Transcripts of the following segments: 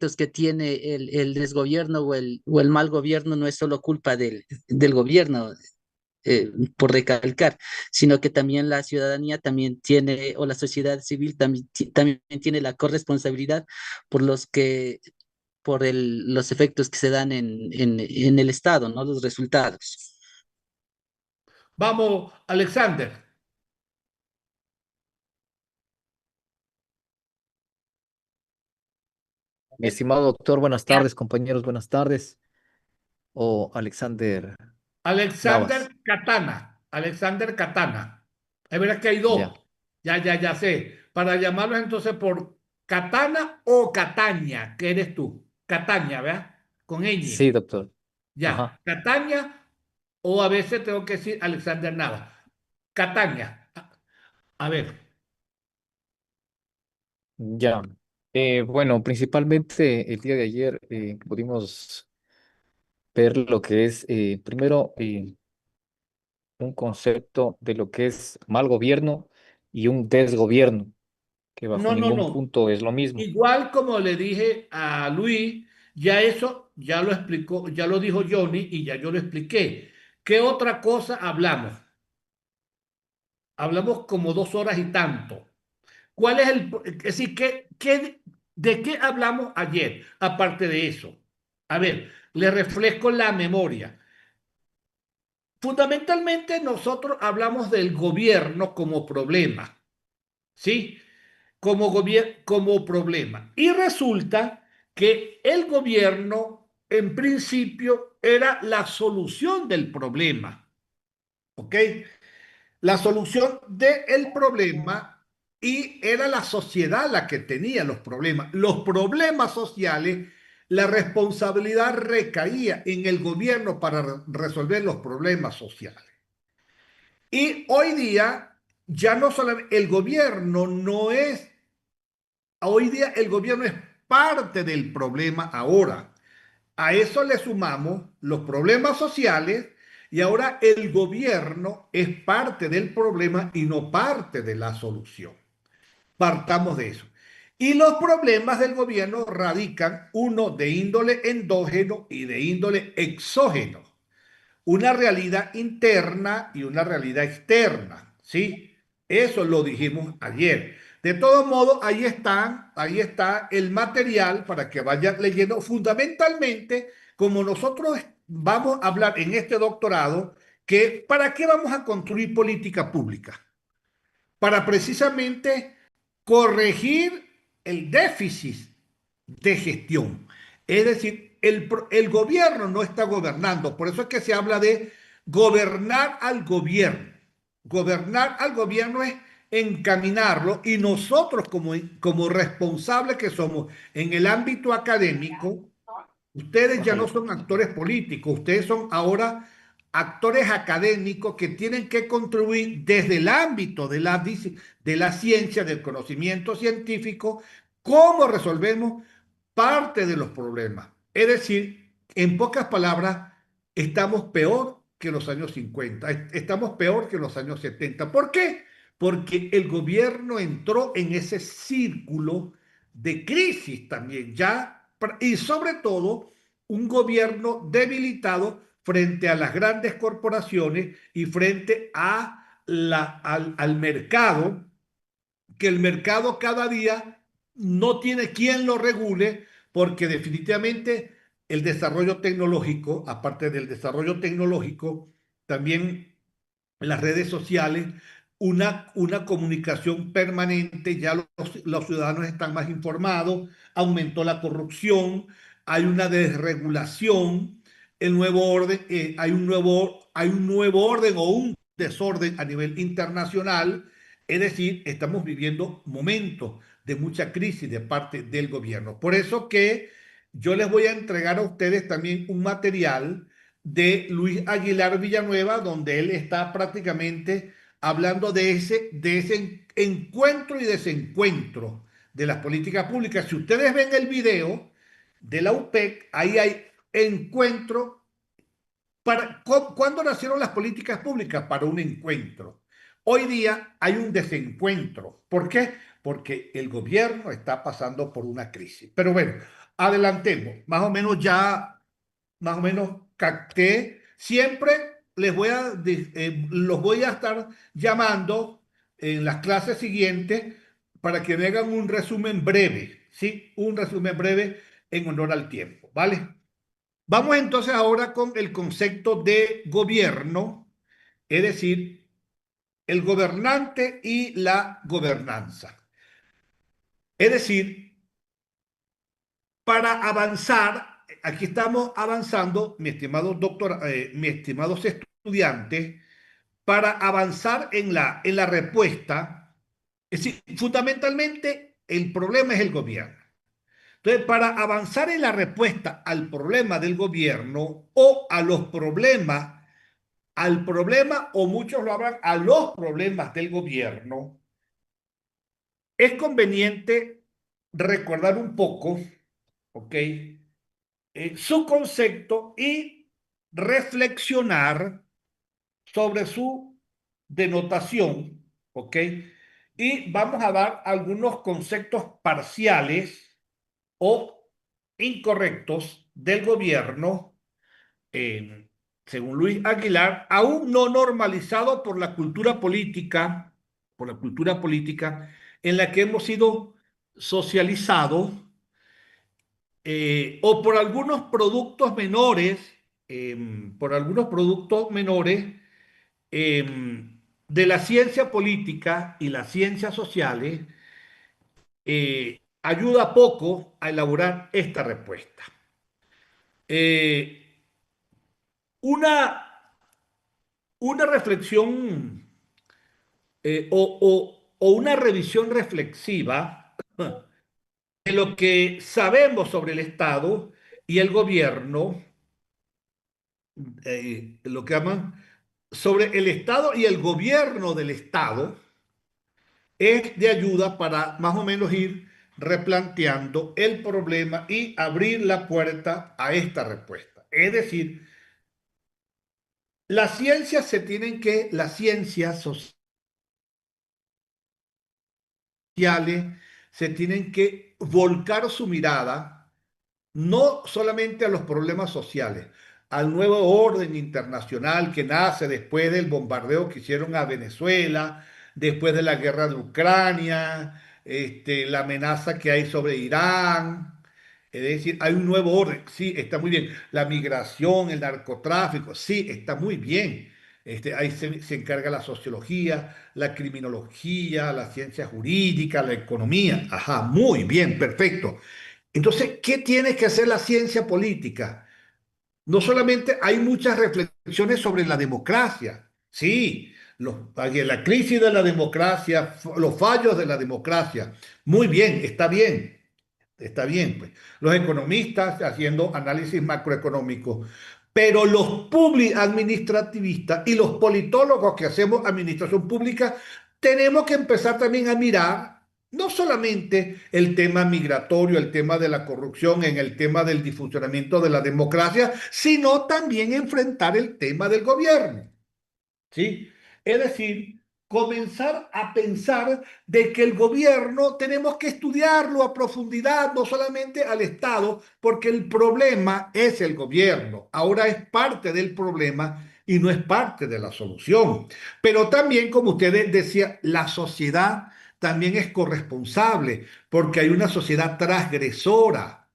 efectos que tiene el desgobierno o el mal gobierno no es solo culpa del gobierno, por recalcar, sino que también la ciudadanía también tiene, o la sociedad civil también, también tiene la corresponsabilidad por los efectos que se dan en el Estado, ¿no? Los resultados. Vamos, Alexander. Mi estimado doctor, buenas tardes, compañeros, buenas tardes. O Alexander Alexander Navas. Catana. Alexander Catana. Es verdad que hay Ya. dos. Ya sé. Para llamarlos entonces por Catana o Cataña, que eres tú. Cataña, ¿verdad? Con Sí, ñ. doctor. Ya. Ajá. Cataña, o a veces tengo que decir Alexander Nava. Cataña. A ver. Ya. Bueno, principalmente el día de ayer pudimos ver lo que es, primero, un concepto de lo que es mal gobierno y un desgobierno, que bajo No, no, ningún no. punto es lo mismo. Igual como le dije a Luis, ya eso ya lo explicó, ya lo dijo Johnny y ya yo lo expliqué. ¿Qué otra cosa hablamos? Hablamos como 2 horas y tanto. ¿Cuál es es decir, de qué hablamos ayer? Aparte de eso. A ver, le refresco la memoria. Fundamentalmente nosotros hablamos del gobierno como problema, ¿sí? Como problema. Y resulta que el gobierno, en principio, era la solución del problema, ¿ok? La solución del problema, y era la sociedad la que tenía los problemas. Los problemas sociales, la responsabilidad recaía en el gobierno para resolver los problemas sociales. Y hoy día ya no solamente el gobierno no es, hoy día el gobierno es parte del problema ahora. A eso le sumamos los problemas sociales, y ahora el gobierno es parte del problema y no parte de la solución. Partamos de eso. Y los problemas del gobierno radican, uno de índole endógeno y de índole exógeno. Una realidad interna y una realidad externa, ¿sí? Eso lo dijimos ayer. De todos modos, ahí está el material para que vayan leyendo. Fundamentalmente, como nosotros vamos a hablar en este doctorado, que ¿para qué vamos a construir política pública? Para precisamente corregir el déficit de gestión. Es decir, el gobierno no está gobernando. Por eso es que se habla de gobernar al gobierno. Gobernar al gobierno es encaminarlo, y nosotros como responsables que somos en el ámbito académico, ustedes ya no Bájale. son actores políticos, ustedes son ahora actores académicos que tienen que contribuir desde el ámbito de la ciencia, del conocimiento científico, cómo resolvemos parte de los problemas. Es decir, en pocas palabras, estamos peor que los años 50, estamos peor que los años 70. ¿Por qué? Porque el gobierno entró en ese círculo de crisis también, ya, y sobre todo un gobierno debilitado frente a las grandes corporaciones y frente al mercado, que el mercado cada día no tiene quien lo regule, porque definitivamente el desarrollo tecnológico, aparte del desarrollo tecnológico, también las redes sociales, una comunicación permanente, ya los ciudadanos están más informados, aumentó la corrupción, hay una desregulación, el nuevo orden, hay un nuevo orden o un desorden a nivel internacional. Es decir, estamos viviendo momentos de mucha crisis de parte del gobierno. Por eso que yo les voy a entregar a ustedes también un material de Luis Aguilar Villanueva, donde él está prácticamente hablando de ese encuentro y desencuentro de las políticas públicas. Si ustedes ven el video de la UPEC, ahí hay encuentro. ¿Cuándo nacieron las políticas públicas? Para un encuentro. Hoy día hay un desencuentro. ¿Por qué? Porque el gobierno está pasando por una crisis. Pero bueno, adelantemos. Más o menos capté. Siempre los voy a estar llamando en las clases siguientes para que me hagan un resumen breve, ¿sí? Un resumen breve en honor al tiempo, ¿vale? Vamos entonces ahora con el concepto de gobierno, es decir, el gobernante y la gobernanza. Es decir, para avanzar, aquí estamos avanzando, mi estimado doctor, mis estimados estudiantes, para avanzar en la respuesta, es decir, fundamentalmente el problema es el gobierno. Entonces, para avanzar en la respuesta al problema del gobierno o a los problemas, al problema, o muchos lo hablan, a los problemas del gobierno, es conveniente recordar un poco, ¿ok? Su concepto y reflexionar sobre su denotación, ¿ok? Y vamos a dar algunos conceptos parciales o incorrectos del gobierno, eh, según Luis Aguilar, aún no normalizado por la cultura política en la que hemos sido socializados, o por algunos productos menores de la ciencia política y las ciencias sociales, ayuda poco a elaborar esta respuesta. Eh, una, una reflexión o una revisión reflexiva de lo que sabemos sobre el Estado y el gobierno, lo que llaman sobre el Estado y el gobierno del Estado, es de ayuda para más o menos ir replanteando el problema y abrir la puerta a esta respuesta. Es decir, las ciencias sociales se tienen que volcar su mirada no solamente a los problemas sociales, al nuevo orden internacional que nace después del bombardeo que hicieron a Venezuela, después de la guerra de Ucrania, la amenaza que hay sobre Irán. Es decir, hay un nuevo orden, sí, está muy bien. La migración, el narcotráfico, sí, está muy bien. Ahí se encarga la sociología, la criminología, la ciencia jurídica, la economía. Ajá, muy bien, perfecto. Entonces, ¿qué tiene que hacer la ciencia política? No solamente hay muchas reflexiones sobre la democracia, sí, la crisis de la democracia, los fallos de la democracia. Muy bien, está bien, pues. Los economistas haciendo análisis macroeconómico, pero los administrativistas y los politólogos que hacemos administración pública tenemos que empezar también a mirar no solamente el tema migratorio, el tema de la corrupción, en el tema del disfuncionamiento de la democracia, sino también enfrentar el tema del gobierno. ¿Sí? Es decir, comenzar a pensar de que el gobierno tenemos que estudiarlo a profundidad, no solamente al Estado, porque el problema es el gobierno. Ahora es parte del problema y no es parte de la solución. Pero también, como usted decía, la sociedad también es corresponsable, porque hay una sociedad transgresora.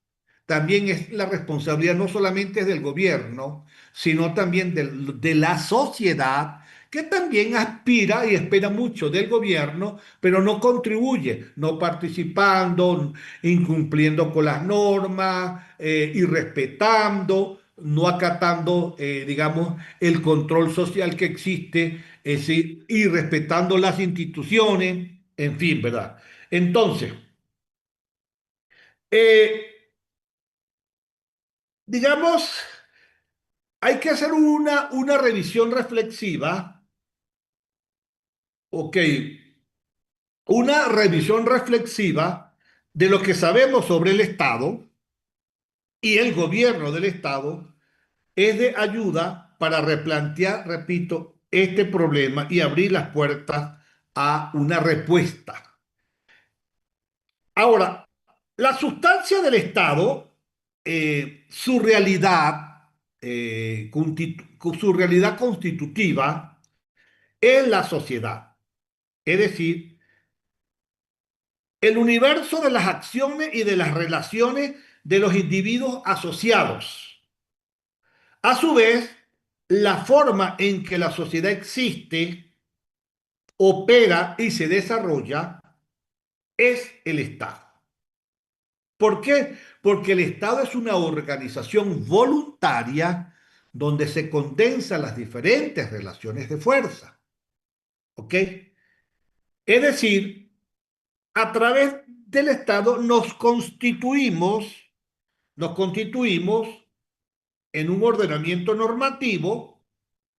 También es la responsabilidad no solamente del gobierno, sino también de la sociedad, que también aspira y espera mucho del gobierno, pero no contribuye, no participando, incumpliendo con las normas, irrespetando, no acatando, digamos, el control social que existe, es decir, y respetando las instituciones, en fin, ¿verdad? Entonces, eh, digamos, hay que hacer una revisión reflexiva, ok, una revisión reflexiva de lo que sabemos sobre el Estado y el gobierno del Estado es de ayuda para replantear, repito, este problema y abrir las puertas a una respuesta. Ahora, la sustancia del Estado su realidad, su realidad constitutiva es la sociedad. Es decir, el universo de las acciones y de las relaciones de los individuos asociados. A su vez, la forma en que la sociedad existe, opera y se desarrolla es el Estado. ¿Por qué? Porque el Estado es una organización voluntaria donde se condensan las diferentes relaciones de fuerza. ¿Ok? Es decir, a través del Estado nos constituimos en un ordenamiento normativo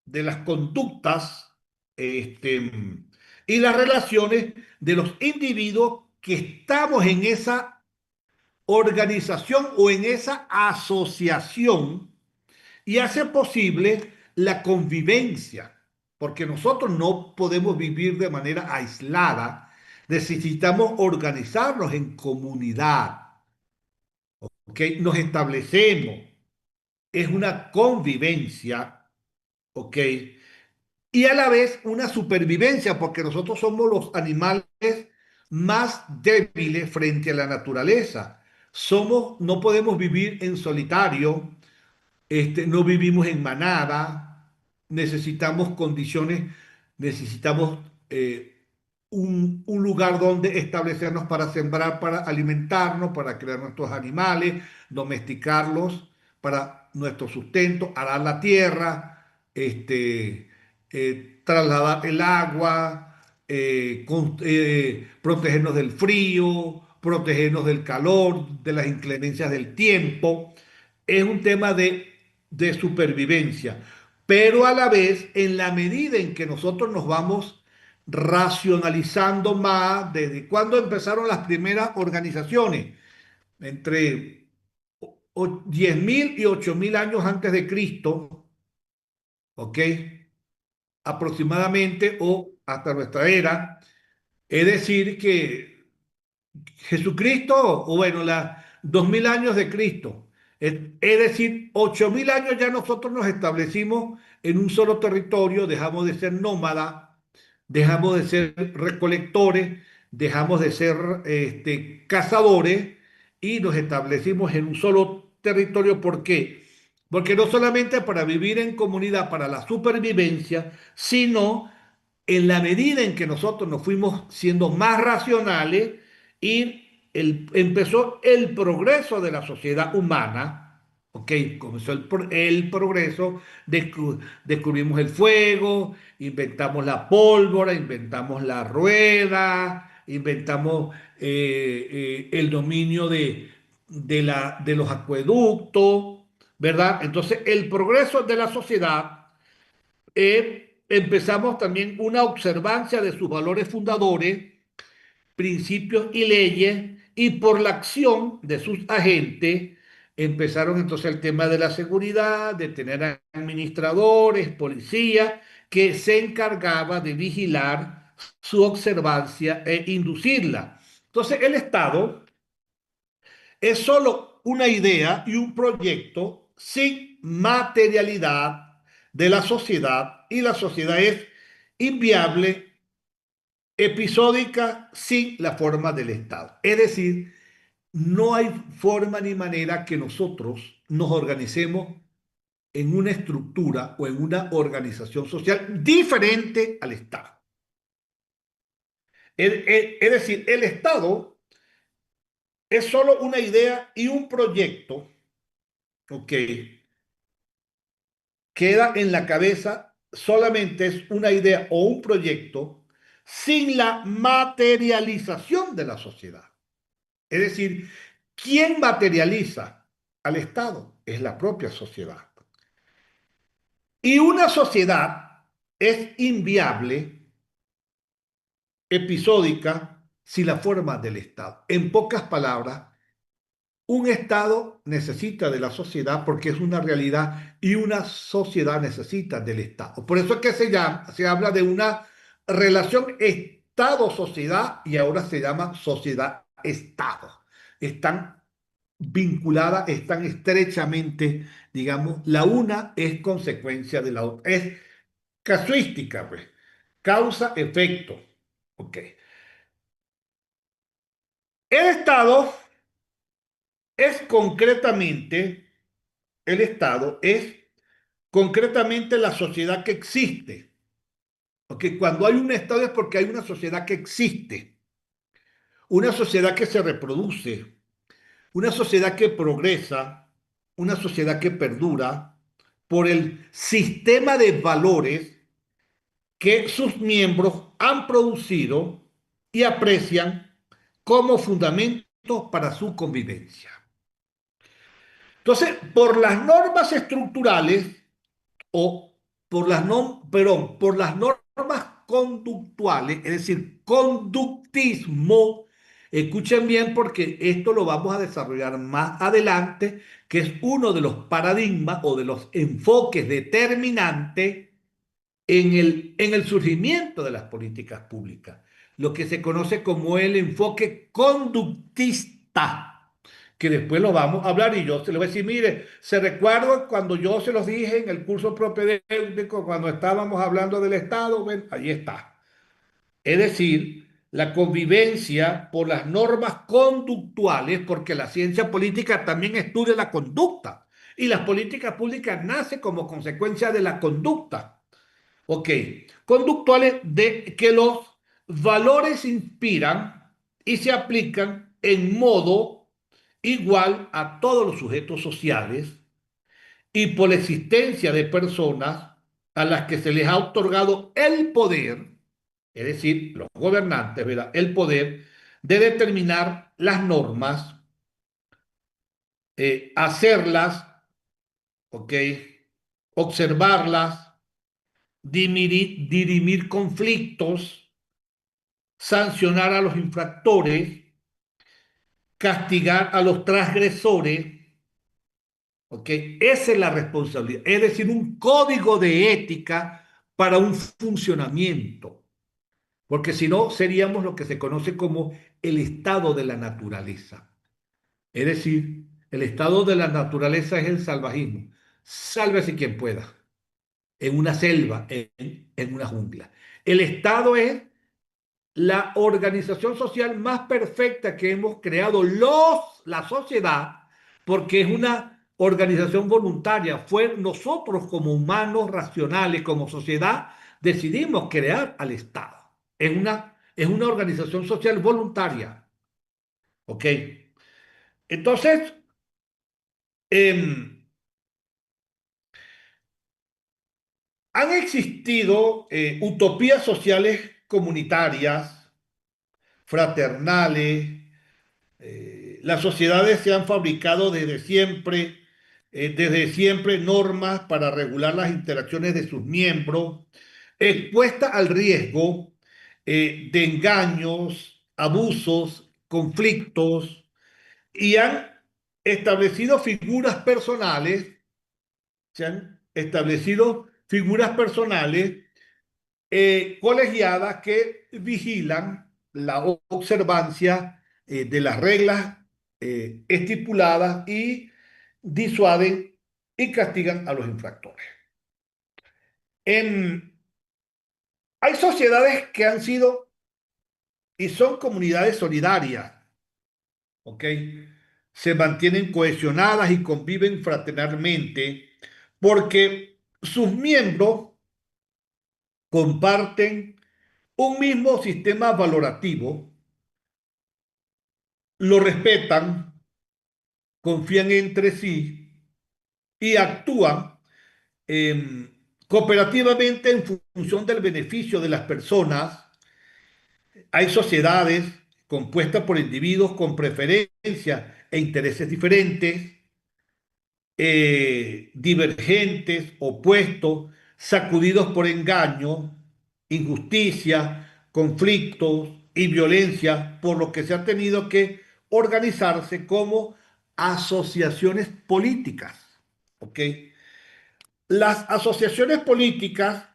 de las conductas y las relaciones de los individuos que estamos en esa organización o en esa asociación y hace posible la convivencia, porque nosotros no podemos vivir de manera aislada, necesitamos organizarnos en comunidad, ¿ok? Nos establecemos, es una convivencia, ¿ok? Y a la vez una supervivencia, porque nosotros somos los animales más débiles frente a la naturaleza. No podemos vivir en solitario, no vivimos en manada, necesitamos condiciones, necesitamos un lugar donde establecernos para sembrar, para alimentarnos, para crear nuestros animales, domesticarlos para nuestro sustento, arar la tierra, trasladar el agua, protegernos del frío, protegernos del calor, de las inclemencias del tiempo. Es un tema de supervivencia, pero a la vez, en la medida en que nosotros nos vamos racionalizando más, desde cuando empezaron las primeras organizaciones, entre 10.000 y 8.000 años antes de Cristo, ¿ok? Aproximadamente o hasta nuestra era, es decir, que Jesucristo, o bueno, 2.000 años de Cristo. Es decir, 8.000 años ya nosotros nos establecimos en un solo territorio, dejamos de ser nómadas, dejamos de ser recolectores, dejamos de ser cazadores y nos establecimos en un solo territorio. ¿Por qué? Porque no solamente para vivir en comunidad, para la supervivencia, sino en la medida en que nosotros nos fuimos siendo más racionales y empezó el progreso de la sociedad humana, ¿ok? Comenzó el progreso, descubrimos el fuego, inventamos la pólvora, inventamos la rueda, inventamos el dominio de los acueductos, ¿verdad? Entonces, el progreso de la sociedad empezamos también una observancia de sus valores fundadores, principios y leyes, y por la acción de sus agentes empezaron entonces el tema de la seguridad, de tener administradores, policías, que se encargaba de vigilar su observancia e inducirla. Entonces el Estado es solo una idea y un proyecto sin materialidad de la sociedad, y la sociedad es inviable, episódica, sin la forma del Estado. Es decir, no hay forma ni manera que nosotros nos organicemos en una estructura o en una organización social diferente al Estado. Es decir, el Estado es solo una idea y un proyecto, ¿ok? Queda en la cabeza, solamente es una idea o un proyecto sin la materialización de la sociedad. Es decir, ¿quién materializa al Estado? Es la propia sociedad. Y una sociedad es inviable, episódica, sin la forma del Estado. En pocas palabras, un Estado necesita de la sociedad porque es una realidad, y una sociedad necesita del Estado. Por eso es que se habla de una relación Estado-sociedad, y ahora se llama sociedad-Estado. Están vinculadas, están estrechamente, digamos, la una es consecuencia de la otra. Es casuística, pues. Causa, efecto. Ok. El Estado es concretamente, el Estado es concretamente la sociedad que existe. Porque cuando hay un Estado es porque hay una sociedad que existe, una sociedad que se reproduce, una sociedad que progresa, una sociedad que perdura por el sistema de valores que sus miembros han producido y aprecian como fundamento para su convivencia. Entonces, por las normas estructurales o por las normas conductuales, es decir, conductismo, escuchen bien porque esto lo vamos a desarrollar más adelante, que es uno de los paradigmas o de los enfoques determinantes en el surgimiento de las políticas públicas, lo que se conoce como el enfoque conductista, que después lo vamos a hablar y yo se lo voy a decir, mire, se recuerda cuando yo se los dije en el curso propedéutico, cuando estábamos hablando del Estado, ven, ahí está. Es decir, la convivencia por las normas conductuales, porque la ciencia política también estudia la conducta y las políticas públicas nacen como consecuencia de la conducta. Ok, conductuales de que los valores inspiran y se aplican en modo igual a todos los sujetos sociales y por la existencia de personas a las que se les ha otorgado el poder, es decir, los gobernantes, ¿verdad? El poder de determinar las normas, hacerlas, ok, observarlas, dirimir conflictos, sancionar a los infractores, castigar a los transgresores, ¿ok? Esa es la responsabilidad, es decir, un código de ética para un funcionamiento, porque si no seríamos lo que se conoce como el estado de la naturaleza. Es decir, el estado de la naturaleza es el salvajismo. Sálvese quien pueda, en una selva, en una jungla. El estado es la organización social más perfecta que hemos creado la sociedad, porque es una organización voluntaria. Fue nosotros como humanos racionales, como sociedad, decidimos crear al Estado. Es una organización social voluntaria. ¿Ok? Entonces, eh, han existido utopías sociales comunitarias, fraternales. Las sociedades se han fabricado desde siempre normas para regular las interacciones de sus miembros, expuestas al riesgo de engaños, abusos, conflictos, y han establecido figuras personales, se han establecido figuras personales colegiadas que vigilan la observancia de las reglas estipuladas y disuaden y castigan a los infractores. En, hay sociedades que han sido y son comunidades solidarias, ¿ok? Se mantienen cohesionadas y conviven fraternalmente porque sus miembros comparten un mismo sistema valorativo, lo respetan, confían entre sí y actúan cooperativamente en función del beneficio de las personas. Hay sociedades compuestas por individuos con preferencias e intereses diferentes, divergentes, opuestos, sacudidos por engaño, injusticia, conflictos y violencia, por lo que se ha tenido que organizarse como asociaciones políticas. ¿Ok? Las asociaciones políticas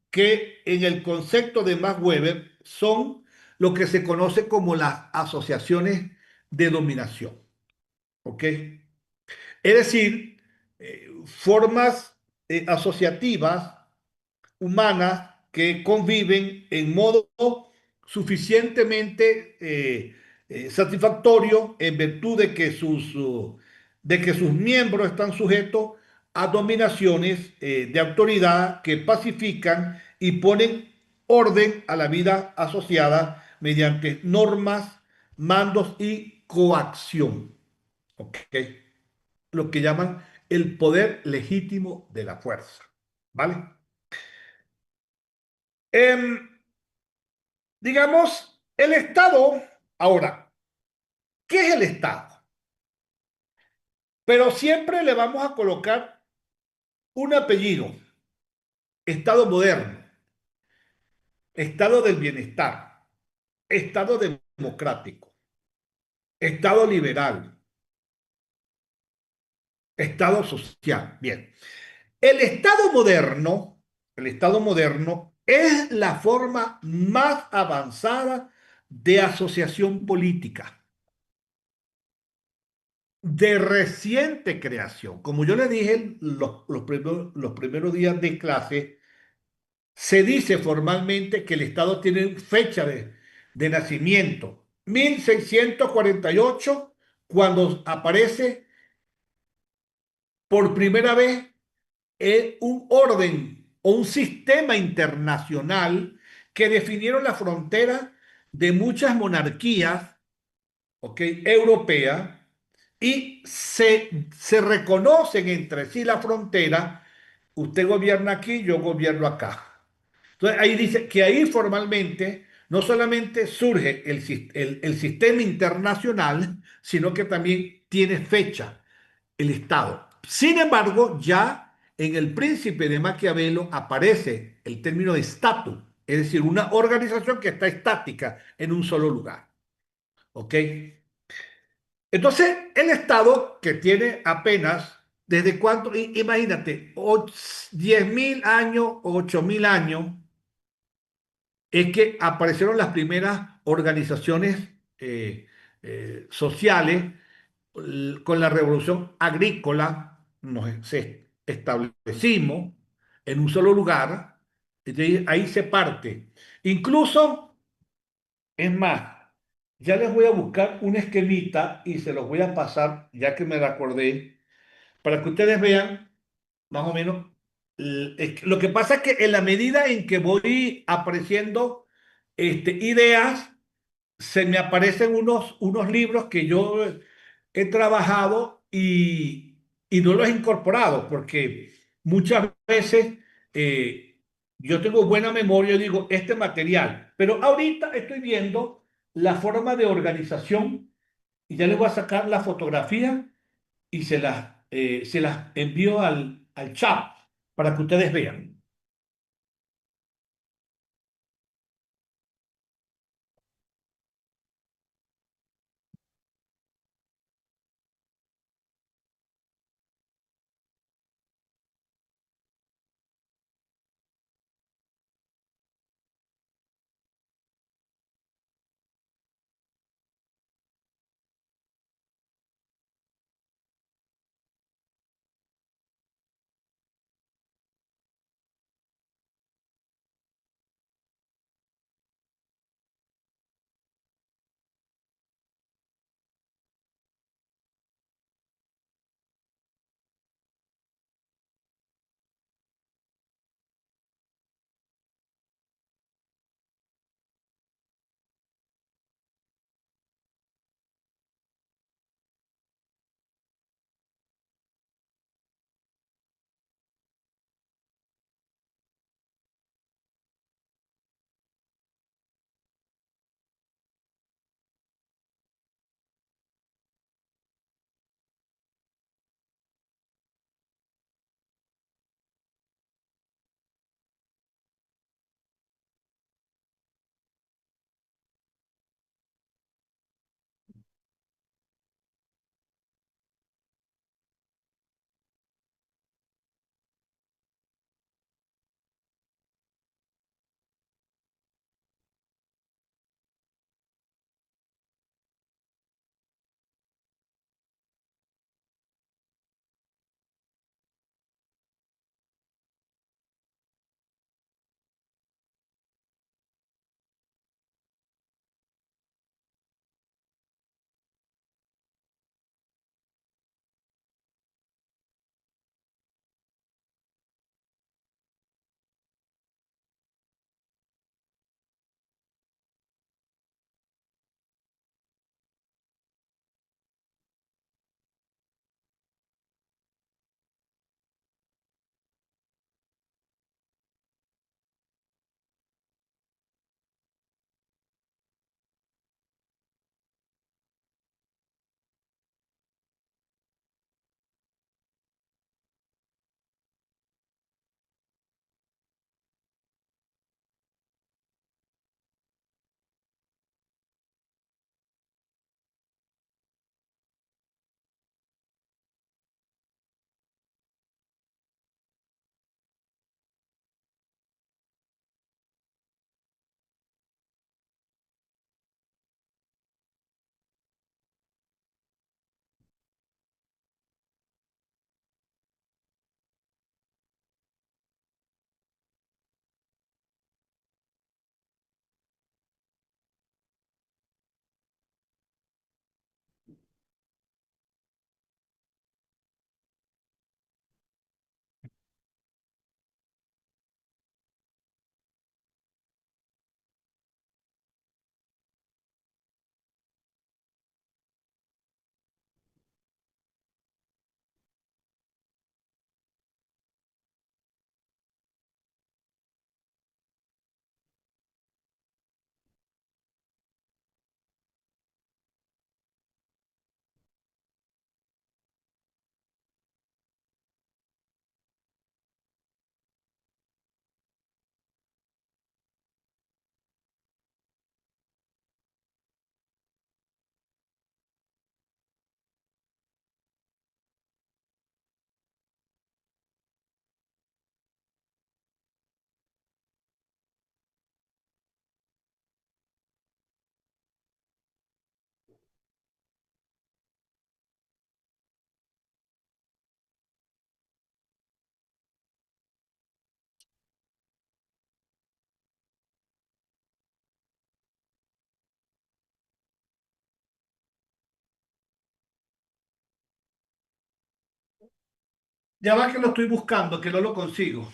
que en el concepto de Max Weber son lo que se conoce como las asociaciones de dominación. ¿ok? Es decir, formas asociativas humanas que conviven en modo suficientemente satisfactorio en virtud de que sus miembros están sujetos a dominaciones de autoridad que pacifican y ponen orden a la vida asociada mediante normas, mandos y coacción. ¿Ok? Lo que llaman el poder legítimo de la fuerza. ¿Vale? Em, digamos, el Estado, ahora, ¿qué es el Estado? Pero siempre le vamos a colocar un apellido, Estado moderno, Estado del bienestar, Estado democrático, Estado liberal, Estado social. Bien, el Estado moderno es la forma más avanzada de asociación política de reciente creación. Como yo le dije los primeros días de clase, se dice formalmente que el Estado tiene fecha de nacimiento, 1648, cuando aparece por primera vez un orden o un sistema internacional que definieron la frontera de muchas monarquías, ¿ok?, europeas, y se reconocen entre sí la frontera. Usted gobierna aquí, yo gobierno acá. Entonces ahí dice que ahí formalmente no solamente surge el sistema internacional, sino que también tiene fecha el Estado. Sin embargo, ya en el Príncipe de Maquiavelo aparece el término de estatus, es decir, una organización que está estática en un solo lugar. ¿Ok? Entonces, el Estado que tiene apenas, ¿desde cuánto? Imagínate, 10.000 años o 8.000 años, es que aparecieron las primeras organizaciones sociales con la revolución agrícola. Nos establecimos en un solo lugar, y ahí se parte. Incluso, es más, ya les voy a buscar un esquemita y se los voy a pasar, ya que me recordé, para que ustedes vean más o menos. Lo que pasa es que en la medida en que voy apareciendo ideas, se me aparecen unos libros que yo he trabajado y no los he incorporado, porque muchas veces yo tengo buena memoria y digo, este material, pero ahorita estoy viendo la forma de organización y ya les voy a sacar la fotografía y se las envío al chat para que ustedes vean. Ya va que lo estoy buscando, que no lo consigo.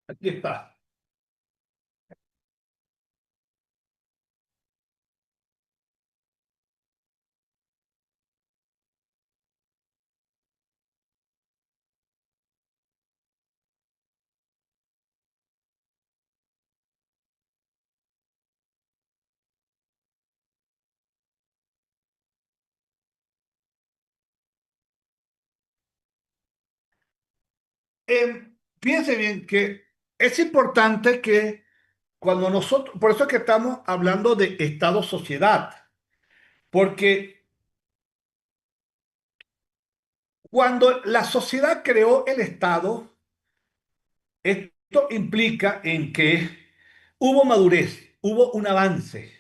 Aquí está. Fíjense bien que es importante que cuando nosotros, por eso es que estamos hablando de Estado-sociedad, porque cuando la sociedad creó el Estado, esto implica en que hubo madurez, hubo un avance.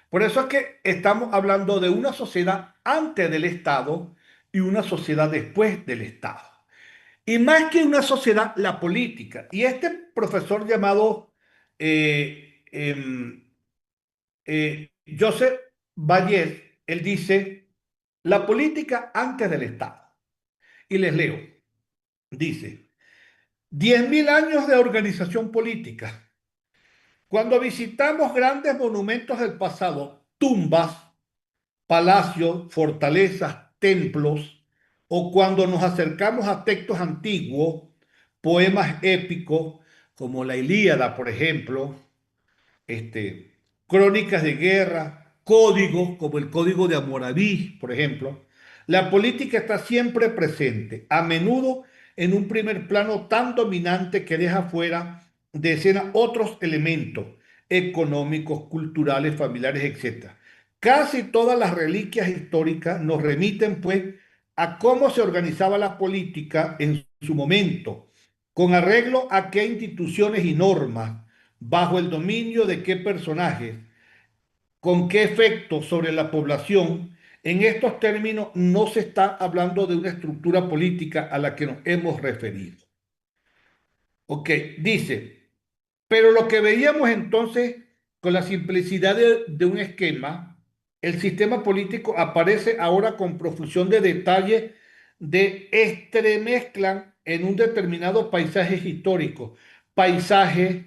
Por eso es que estamos hablando de una sociedad antes del Estado y una sociedad después del Estado. Y más que una sociedad, la política. Y este profesor llamado eh, em, Joseph Valles, él dice, la política antes del Estado. Y les leo, dice, 10.000 años de organización política. Cuando visitamos grandes monumentos del pasado, tumbas, palacios, fortalezas, templos, o cuando nos acercamos a textos antiguos, poemas épicos, como la Ilíada, por ejemplo, crónicas de guerra, códigos como el Código de Hammurabi, por ejemplo, la política está siempre presente, a menudo en un primer plano tan dominante que deja fuera de escena otros elementos económicos, culturales, familiares, etcétera. Casi todas las reliquias históricas nos remiten, pues, a cómo se organizaba la política en su momento, con arreglo a qué instituciones y normas, bajo el dominio de qué personajes, con qué efecto sobre la población. En estos términos no se está hablando de una estructura política a la que nos hemos referido. Ok, dice, pero lo que veíamos entonces con la simplicidad de un esquema, el sistema político aparece ahora con profusión de detalles de entremezclan en un determinado paisaje histórico, paisajes,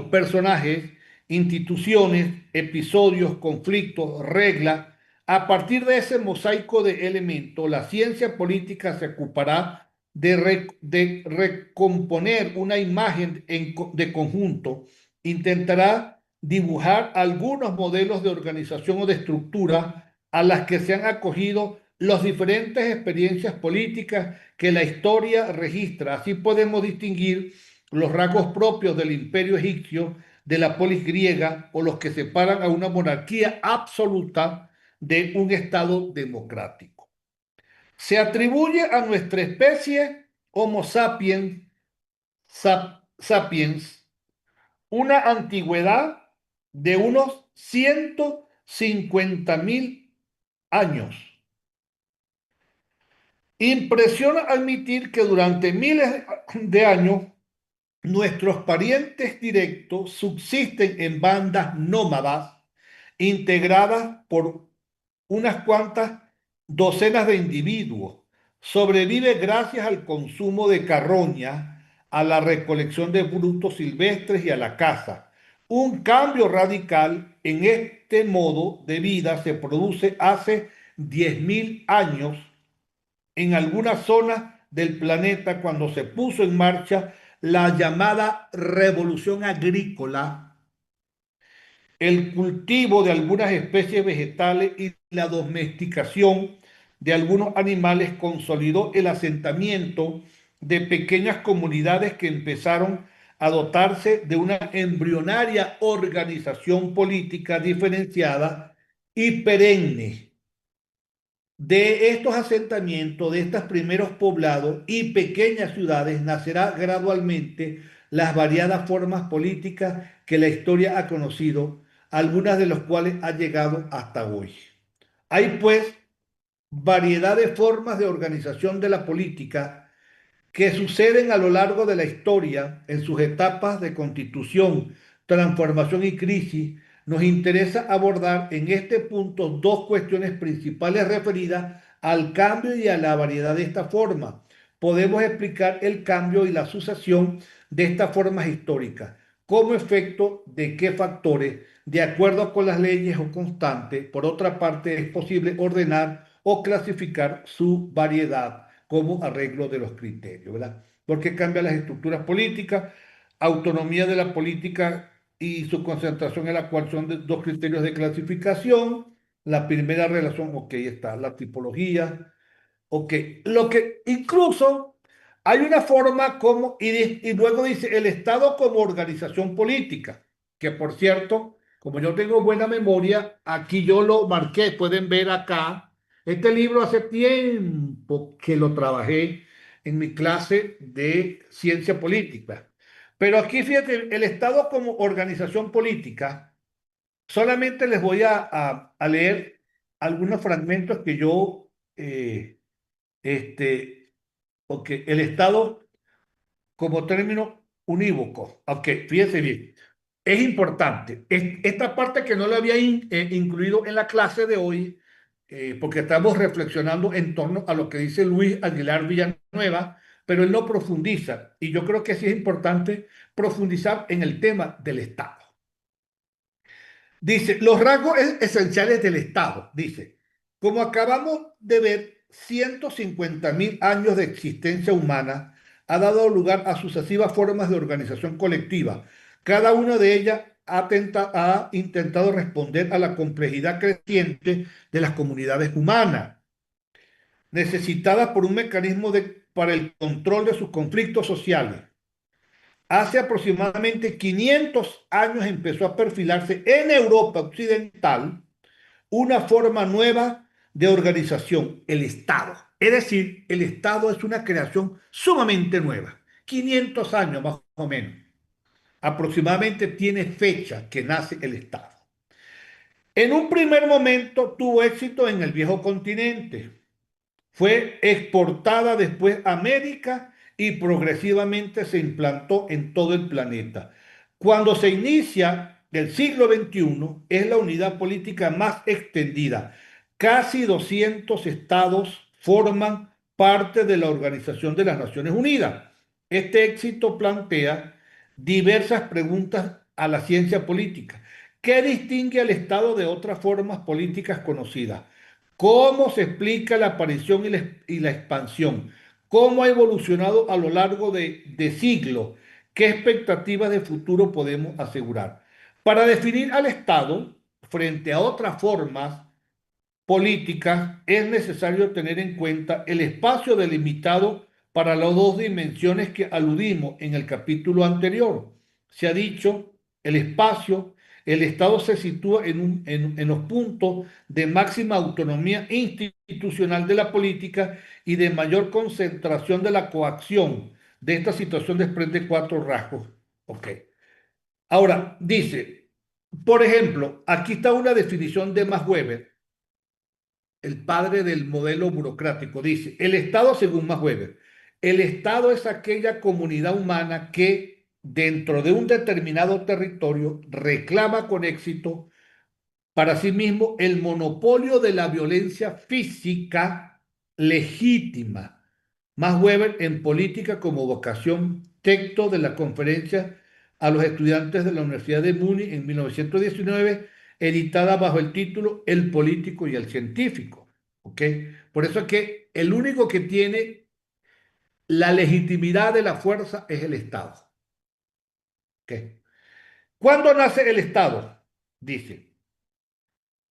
personajes, instituciones, episodios, conflictos, reglas. A partir de ese mosaico de elementos, la ciencia política se ocupará de recomponer una imagen de conjunto, intentará dibujar algunos modelos de organización o de estructura a las que se han acogido las diferentes experiencias políticas que la historia registra. Así podemos distinguir los rasgos propios del imperio egipcio, de la polis griega o los que separan a una monarquía absoluta de un estado democrático. Se atribuye a nuestra especie Homo sapiens, sapiens una antigüedad de unos 150.000 años. Impresiona admitir que durante miles de años nuestros parientes directos subsisten en bandas nómadas integradas por unas cuantas docenas de individuos. Sobrevive gracias al consumo de carroña, a la recolección de frutos silvestres y a la caza. Un cambio radical en este modo de vida se produce hace 10.000 años en algunas zonas del planeta cuando se puso en marcha la llamada revolución agrícola, el cultivo de algunas especies vegetales y la domesticación de algunos animales consolidó el asentamiento de pequeñas comunidades que empezaron a dotarse de una embrionaria organización política diferenciada y perenne. De estos asentamientos, de estos primeros poblados y pequeñas ciudades, nacerá gradualmente las variadas formas políticas que la historia ha conocido, algunas de las cuales ha llegado hasta hoy. Hay pues variedad de formas de organización de la política que suceden a lo largo de la historia en sus etapas de constitución, transformación y crisis. Nos interesa abordar en este punto dos cuestiones principales referidas al cambio y a la variedad de esta forma. Podemos explicar el cambio y la sucesión de estas formas históricas como efecto de qué factores, de acuerdo con las leyes o constantes. Por otra parte, es posible ordenar o clasificar su variedad como arreglo de los criterios, ¿verdad? Porque cambia las estructuras políticas, autonomía de la política y su concentración en la cual son dos criterios de clasificación. La primera relación, ok, está la tipología, ok. Lo que incluso hay una forma como, y luego dice el Estado como organización política, que por cierto, como yo tengo buena memoria, aquí yo lo marqué, pueden ver acá. Este libro hace tiempo que lo trabajé en mi clase de ciencia política. Pero aquí fíjate, el Estado como organización política, solamente les voy a leer algunos fragmentos que yo este, ok, el Estado como término unívoco. Ok, fíjense bien. Es importante. Esta parte que no lo había incluido en la clase de hoy, porque estamos reflexionando en torno a lo que dice Luis Aguilar Villanueva, pero él no profundiza. Y yo creo que sí es importante profundizar en el tema del Estado. Dice, los rasgos esenciales del Estado. Dice, como acabamos de ver, 150.000 años de existencia humana ha dado lugar a sucesivas formas de organización colectiva. Cada una de ellas ha intentado responder a la complejidad creciente de las comunidades humanas, necesitadas por un mecanismo para el control de sus conflictos sociales. Hace aproximadamente 500 años empezó a perfilarse en Europa occidental una forma nueva de organización, el Estado. Es decir, el Estado es una creación sumamente nueva, 500 años más o menos. Aproximadamente tiene fecha que nace el Estado. En un primer momento tuvo éxito en el viejo continente. Fue exportada después a América y progresivamente se implantó en todo el planeta. Cuando se inicia el siglo XXI, es la unidad política más extendida. Casi 200 estados forman parte de la Organización de las Naciones Unidas. Este éxito plantea diversas preguntas a la ciencia política. ¿Qué distingue al Estado de otras formas políticas conocidas? ¿Cómo se explica la aparición y la expansión? ¿Cómo ha evolucionado a lo largo de siglos? ¿Qué expectativas de futuro podemos asegurar? Para definir al Estado frente a otras formas políticas, es necesario tener en cuenta el espacio delimitado para las dos dimensiones que aludimos en el capítulo anterior. Se ha dicho, el espacio, el Estado se sitúa en los puntos de máxima autonomía institucional de la política y de mayor concentración de la coacción. De esta situación desprende cuatro rasgos. Ok. Ahora, dice, por ejemplo, aquí está una definición de Max Weber, el padre del modelo burocrático. Dice, el Estado, según Max Weber, el Estado es aquella comunidad humana que dentro de un determinado territorio reclama con éxito para sí mismo el monopolio de la violencia física legítima. Max Weber en Política como Vocación, texto de la conferencia a los estudiantes de la Universidad de Múnich en 1919, editada bajo el título El político y el científico. ¿Ok? Por eso es que el único que tiene la legitimidad de la fuerza es el Estado. ¿Ok? ¿Cuándo nace el Estado? Dice,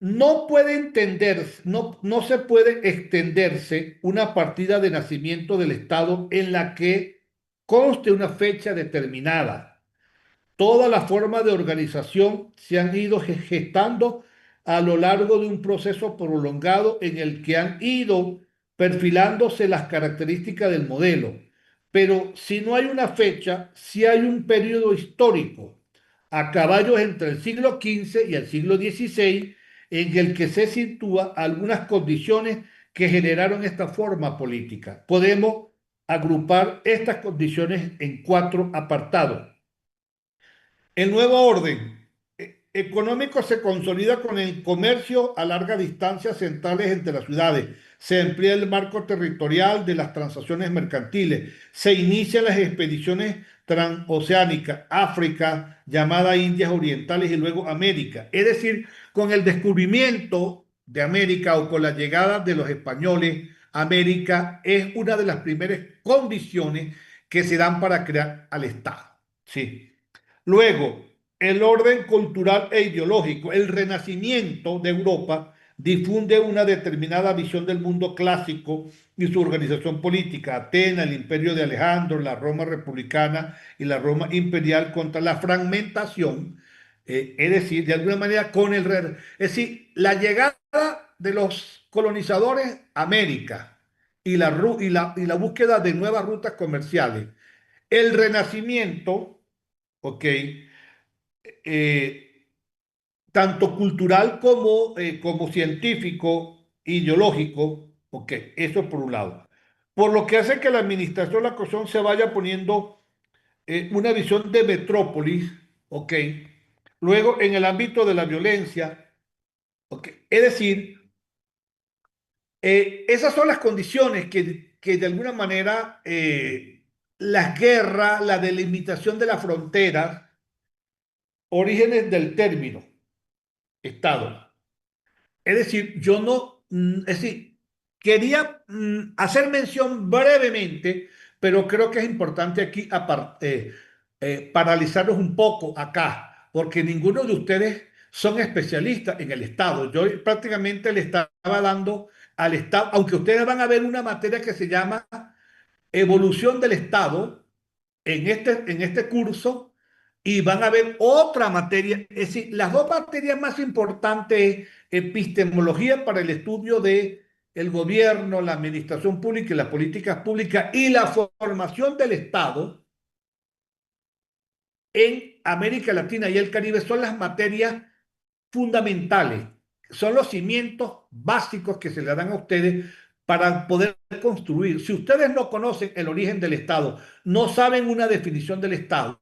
no puede entenderse, no se puede extenderse una partida de nacimiento del Estado en la que conste una fecha determinada. Todas las formas de organización se han ido gestando a lo largo de un proceso prolongado en el que han ido perfilándose las características del modelo. Pero si no hay una fecha, si hay un periodo histórico a caballos entre el siglo XV y el siglo XVI en el que se sitúa algunas condiciones que generaron esta forma política. Podemos agrupar estas condiciones en cuatro apartados. El nuevo orden económico se consolida con el comercio a larga distancia centrales entre las ciudades. Se emplea el marco territorial de las transacciones mercantiles. Se inician las expediciones transoceánicas, África, llamada Indias Orientales y luego América. Es decir, con el descubrimiento de América o con la llegada de los españoles, América es una de las primeras condiciones que se dan para crear al Estado. Sí. Luego, el orden cultural e ideológico, el renacimiento de Europa difunde una determinada visión del mundo clásico y su organización política. Atenas, el imperio de Alejandro, la Roma republicana y la Roma imperial contra la fragmentación, es decir, de alguna manera con el... Es decir, la llegada de los colonizadores a América y la búsqueda de nuevas rutas comerciales. El renacimiento, ok, eh, tanto cultural como científico, ideológico, ok, eso por un lado. Por lo que hace que la administración de la cuestión se vaya poniendo una visión de metrópolis, ok. Luego, en el ámbito de la violencia, ok. Es decir, esas son las condiciones que de alguna manera las guerras, la delimitación de las fronteras, orígenes del término Estado. Es decir, yo no, es decir, quería hacer mención brevemente, pero creo que es importante aquí paralizarnos un poco acá, porque ninguno de ustedes son especialistas en el Estado. Yo prácticamente le estaba dando al Estado, aunque ustedes van a ver una materia que se llama Evolución del Estado en este curso y van a ver otra materia. Es decir, las dos materias más importantes es epistemología para el estudio de el gobierno, la administración pública y las políticas públicas y la formación del Estado en América Latina y el Caribe son las materias fundamentales, son los cimientos básicos que se le dan a ustedes para poder construir. Si ustedes no conocen el origen del Estado, no saben una definición del Estado,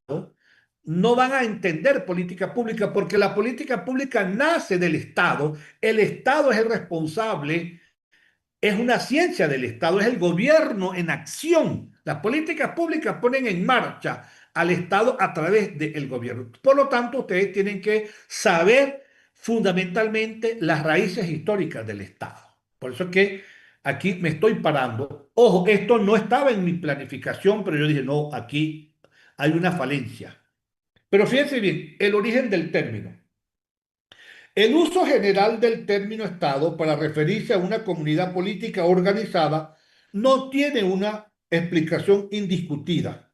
no van a entender política pública porque la política pública nace del Estado. El Estado es el responsable, es una ciencia del Estado, es el gobierno en acción. Las políticas públicas ponen en marcha al Estado a través del gobierno. Por lo tanto, ustedes tienen que saber fundamentalmente las raíces históricas del Estado. Por eso es que aquí me estoy parando. Ojo, esto no estaba en mi planificación, pero yo dije, no, aquí hay una falencia. Pero fíjense bien, el origen del término. El uso general del término Estado para referirse a una comunidad política organizada no tiene una explicación indiscutida.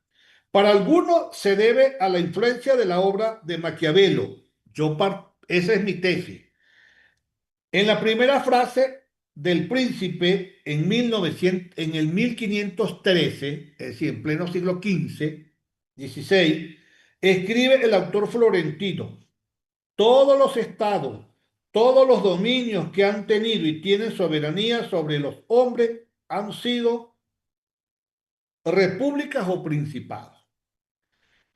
Para algunos se debe a la influencia de la obra de Maquiavelo. Esa es mi tesis. En la primera frase del Príncipe en el 1513, es decir, en pleno siglo XV, XVI, escribe el autor florentino: todos los estados, todos los dominios que han tenido y tienen soberanía sobre los hombres han sido repúblicas o principados.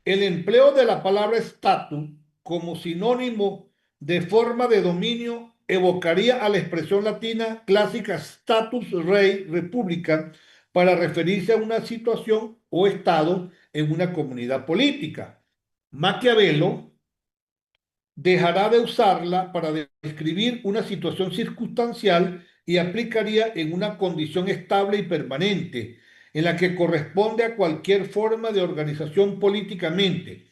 El empleo de la palabra estatus como sinónimo de forma de dominio evocaría a la expresión latina clásica status rei república para referirse a una situación o estado en una comunidad política. Maquiavelo dejará de usarla para describir una situación circunstancial y aplicaría en una condición estable y permanente, en la que corresponde a cualquier forma de organización políticamente.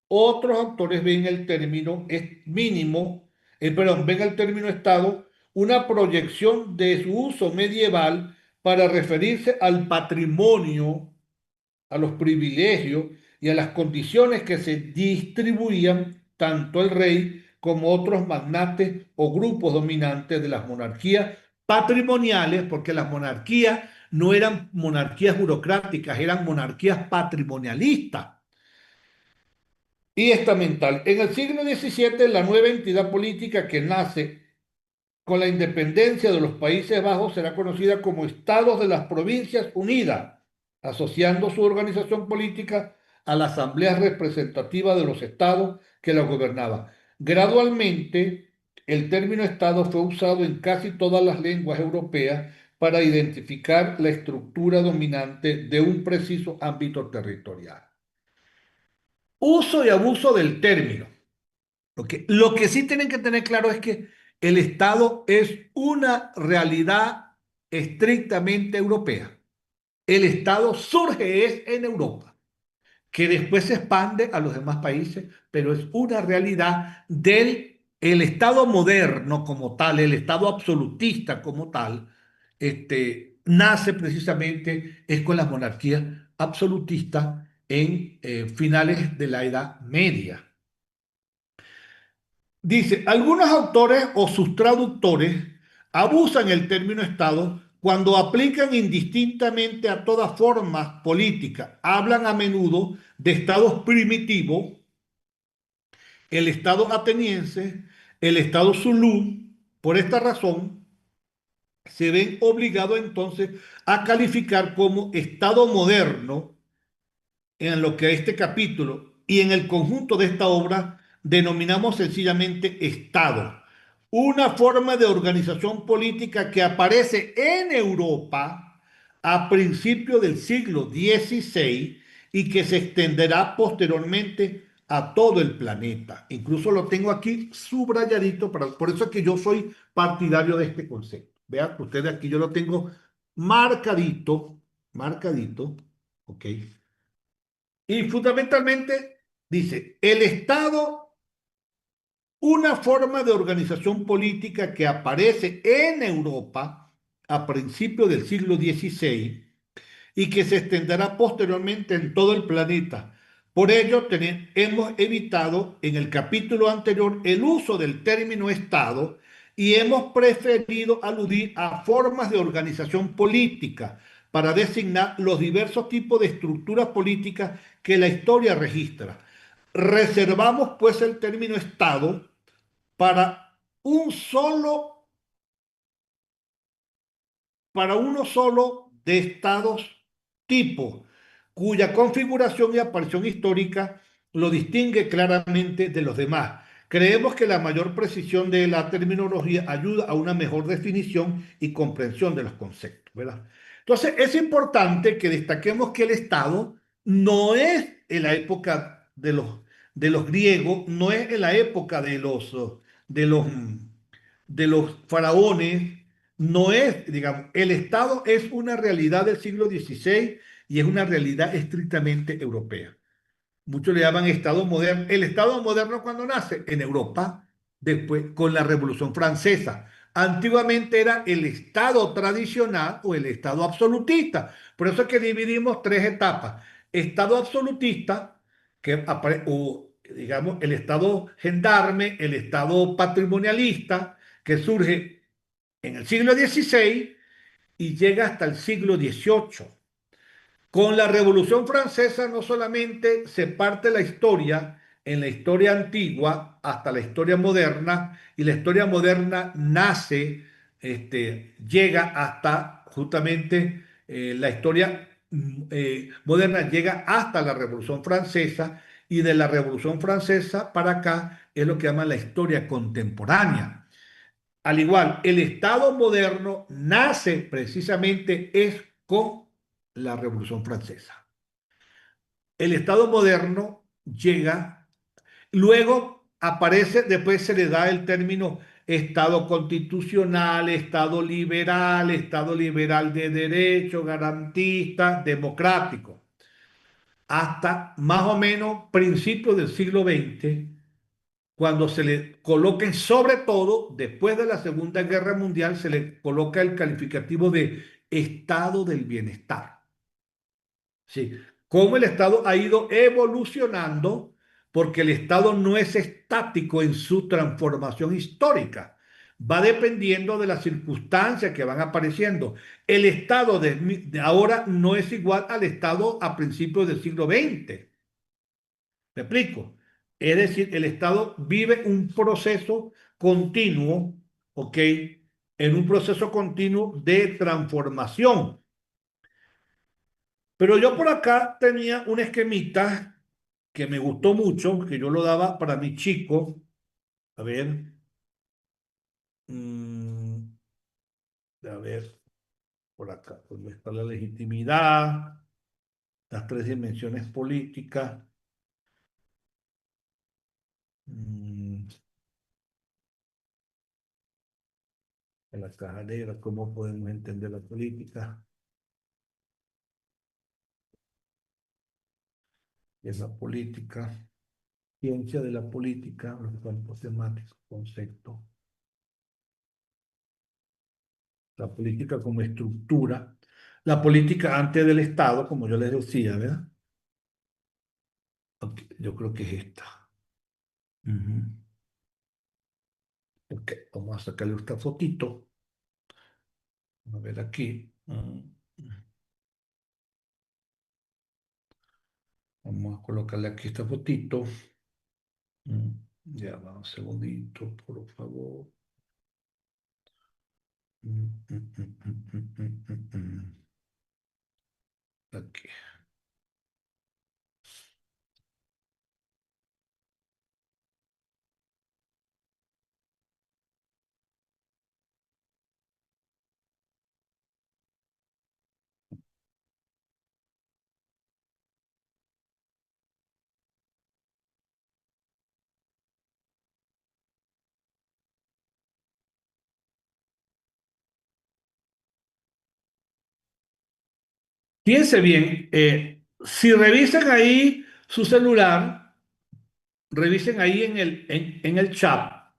Otros autores ven el término mínimo, ven el término Estado una proyección de su uso medieval para referirse al patrimonio, a los privilegios y a las condiciones que se distribuían tanto el rey como otros magnates o grupos dominantes de las monarquías patrimoniales, porque las monarquías no eran monarquías burocráticas, eran monarquías patrimonialistas y estamental. En el siglo XVII, la nueva entidad política que nace con la independencia de los Países Bajos será conocida como Estados de las Provincias Unidas, asociando su organización política a la Asamblea Representativa de los Estados que la gobernaba. Gradualmente, el término Estado fue usado en casi todas las lenguas europeas para identificar la estructura dominante de un preciso ámbito territorial. Uso y abuso del término. Lo que sí tienen que tener claro es que el Estado es una realidad estrictamente europea. El Estado surge es en Europa, que después se expande a los demás países, pero es una realidad del el Estado moderno como tal, el Estado absolutista como tal, nace precisamente es con las monarquías absolutistas en finales de la Edad Media. Dice, algunos autores o sus traductores abusan el término Estado cuando aplican indistintamente a todas formas políticas. Hablan a menudo de estados primitivos, el Estado ateniense, el Estado zulú. Por esta razón, se ven obligados entonces a calificar como Estado moderno en lo que a este capítulo y en el conjunto de esta obra denominamos sencillamente Estado, una forma de organización política que aparece en Europa a principios del siglo XVI y que se extenderá posteriormente a todo el planeta. Incluso lo tengo aquí subrayadito, por eso es que yo soy partidario de este concepto. Vean, ustedes aquí yo lo tengo marcadito, marcadito, ¿ok? Y fundamentalmente dice, el Estado, una forma de organización política que aparece en Europa a principios del siglo XVI y que se extenderá posteriormente en todo el planeta. Por ello, hemos evitado en el capítulo anterior el uso del término Estado y hemos preferido aludir a formas de organización política para designar los diversos tipos de estructuras políticas que la historia registra. Reservamos pues el término Estado para un solo, para uno solo de estados tipo, cuya configuración y aparición histórica lo distingue claramente de los demás. Creemos que la mayor precisión de la terminología ayuda a una mejor definición y comprensión de los conceptos, ¿verdad? Entonces, es importante que destaquemos que el Estado no es en la época de los griegos, no es en la época de los, de los faraones, no es, digamos, el Estado es una realidad del siglo XVI y es una realidad estrictamente europea. Muchos le llaman Estado moderno. El Estado moderno cuando nace en Europa, después con la Revolución Francesa. Antiguamente era el Estado tradicional o el Estado absolutista. Por eso es que dividimos tres etapas. Estado absolutista, o digamos el Estado gendarme, el Estado patrimonialista, que surge en el siglo XVI y llega hasta el siglo XVIII. Con la Revolución Francesa no solamente se parte la historia en la historia antigua hasta la historia moderna, y la historia moderna nace, llega hasta justamente la historia moderna llega hasta la Revolución Francesa, y de la Revolución Francesa para acá es lo que llaman la historia contemporánea. Al igual, el Estado moderno nace precisamente es con la Revolución Francesa. El Estado moderno llega, luego aparece, después se le da el término Estado constitucional, Estado liberal de derecho, garantista, democrático, hasta más o menos principios del siglo XX, cuando se le coloca, sobre todo después de la Segunda Guerra Mundial, se le coloca el calificativo de estado del bienestar. Sí, cómo el Estado ha ido evolucionando, porque el Estado no es estático en su transformación histórica. Va dependiendo de las circunstancias que van apareciendo. El Estado de ahora no es igual al Estado a principios del siglo XX. ¿Me explico? Es decir, el Estado vive un proceso continuo, ¿ok? En un proceso continuo de transformación. Pero yo por acá tenía un esquemita que me gustó mucho, que yo lo daba para mi chico. A ver, mm, a ver, por acá, ¿dónde está la legitimidad? Las tres dimensiones políticas. Mm, en la caja negra, ¿cómo podemos entender la política? Es la política, ciencia de la política, los campos temáticos, concepto. La política como estructura. La política antes del Estado, como yo les decía, ¿verdad? Ok, yo creo que es esta. Ujú. Ok, vamos a sacarle esta fotito. A ver aquí. Vamos a colocarle aquí esta fotito. Ya va un segundito, por favor. Aquí. Fíjense bien, si revisan ahí su celular, revisen ahí en el chat,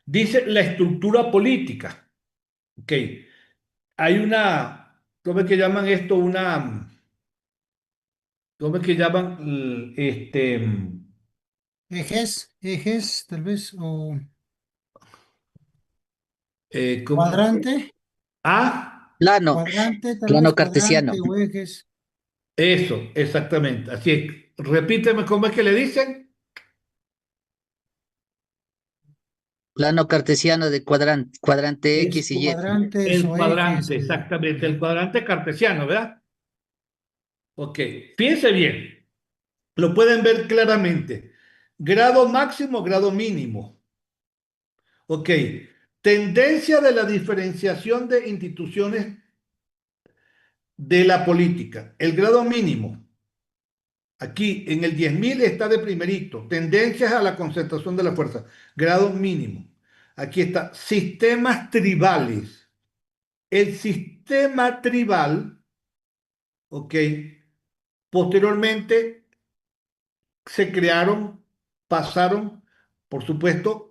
dice la estructura política. Ok, hay una, ¿cómo es que llaman esto? ¿Cómo es que llaman? Ejes, tal vez, o ¿Cómo? cuadrante, Ah, Plano, tal vez plano cartesiano, cuadrante o ejes. eso, exactamente. Así es. Repíteme cómo es que le dicen. plano cartesiano de cuadrante Es X y Y. Cuadrantes el o ejes. cuadrante, exactamente, el Ajá. cuadrante cartesiano, ¿verdad? Ok, piense bien, lo pueden ver claramente. Grado máximo, grado mínimo. Ok, tendencia de la diferenciación de instituciones de la política. El grado mínimo, aquí en el 10.000 está de primerito. Tendencias a la concentración de la fuerza. Grado mínimo. Aquí está, sistemas tribales. El sistema tribal, ok, posteriormente se crearon, pasaron, por supuesto,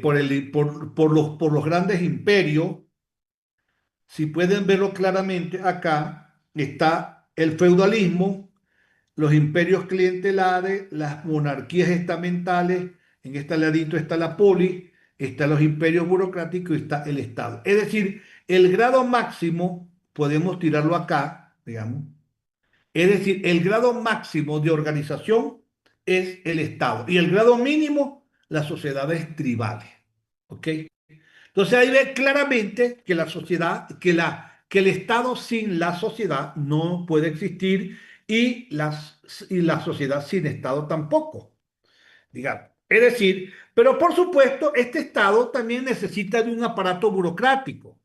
por los grandes imperios. Si pueden verlo claramente, acá está el feudalismo, los imperios clientelares, las monarquías estamentales, en este ladito está la polis, están los imperios burocráticos y está el Estado. Es decir, el grado máximo, podemos tirarlo acá, digamos, es decir, el grado máximo de organización es el Estado y el grado mínimo, las sociedades tribales. ¿Ok? Entonces ahí ve claramente que la sociedad, que el Estado sin la sociedad no puede existir y la sociedad sin Estado tampoco, digamos. Es decir, pero por supuesto, este Estado también necesita de un aparato burocrático.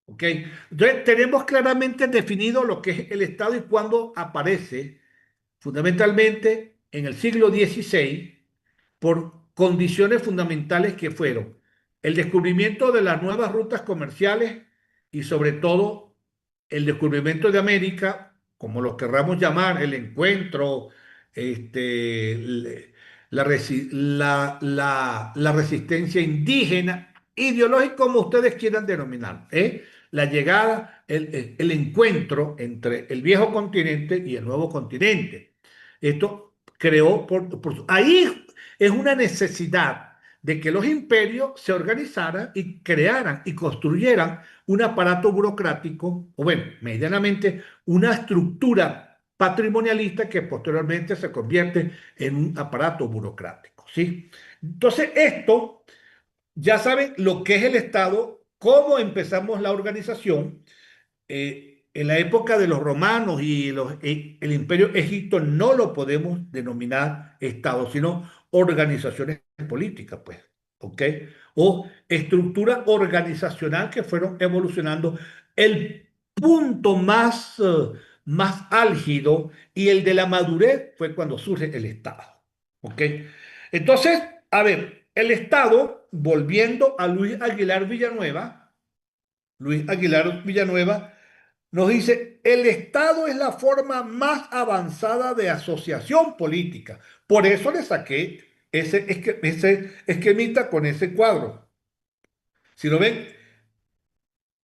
¿Ok? Entonces, tenemos claramente definido lo que es el Estado y cuándo aparece, fundamentalmente en el siglo XVI, por condiciones fundamentales que fueron el descubrimiento de las nuevas rutas comerciales y sobre todo el descubrimiento de América, como lo querramos llamar, el encuentro, la resistencia indígena, ideológica, como ustedes quieran denominar, ¿eh? La llegada, el encuentro entre el viejo continente y el nuevo continente. Esto creó, ahí es una necesidad de que los imperios se organizaran y crearan y construyeran un aparato burocrático, o bueno, medianamente una estructura patrimonialista que posteriormente se convierte en un aparato burocrático, ¿sí? Entonces, esto, ya saben lo que es el Estado, cómo empezamos la organización. En la época de los romanos y el imperio egipto no lo podemos denominar Estado, sino organizaciones políticas, pues, ¿ok? O estructura organizacional que fueron evolucionando. El punto más álgido y el de la madurez fue cuando surge el Estado, ¿ok? Entonces, a ver, el Estado, volviendo a Luis Aguilar Villanueva nos dice, el Estado es la forma más avanzada de asociación política. Por eso le saqué ese esquemita con ese cuadro. Si lo ven,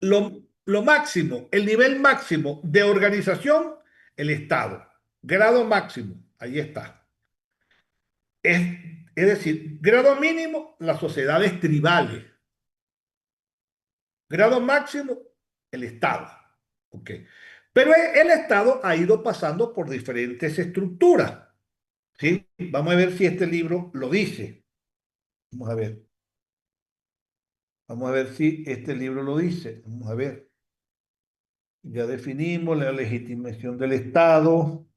lo máximo, el nivel máximo de organización, el Estado. Grado máximo, ahí está. Es, es decir, grado mínimo, las sociedades tribales. Grado máximo, el Estado. ¿Ok? Pero el Estado ha ido pasando por diferentes estructuras. ¿Sí? Vamos a ver si este libro lo dice. Vamos a ver. Vamos a ver si este libro lo dice. Vamos a ver. Ya definimos la legitimación del Estado,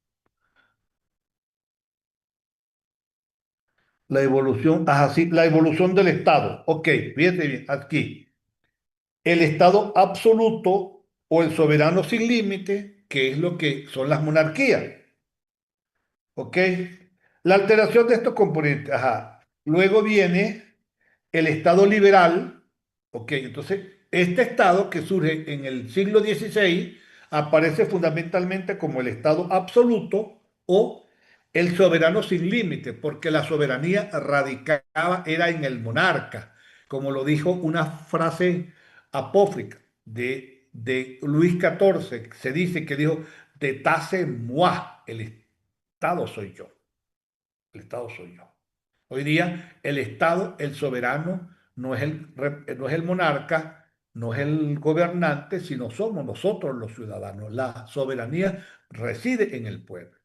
la evolución, ajá, sí, la evolución del Estado. Ok, fíjate bien, aquí. El Estado absoluto o el soberano sin límite, que es lo que son las monarquías. ¿Ok? La alteración de estos componentes, ajá. Luego viene el Estado liberal, ¿ok? Entonces, este Estado que surge en el siglo XVI aparece fundamentalmente como el Estado absoluto o el soberano sin límite, porque la soberanía radicaba, era en el monarca, como lo dijo una frase apócrifa de Luis XIV, se dice que dijo, de tase moi, el Estado soy yo. El Estado soy yo. Hoy día el Estado, el soberano, no es el monarca, no es el gobernante, sino somos nosotros los ciudadanos. La soberanía reside en el pueblo.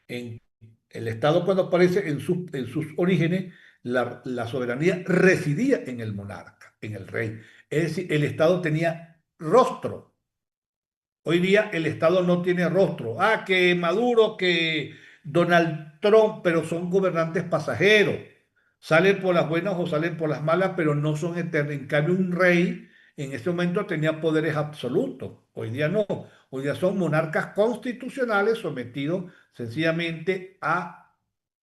En el Estado cuando aparece en sus orígenes, la soberanía residía en el monarca, en el rey. Es decir, el Estado tenía rostro. Hoy día el Estado no tiene rostro. Ah, que Maduro, que Donald Trump, pero son gobernantes pasajeros. Salen por las buenas o salen por las malas, pero no son eternos. En cambio, un rey en ese momento tenía poderes absolutos. Hoy día no. Hoy día son monarcas constitucionales sometidos sencillamente a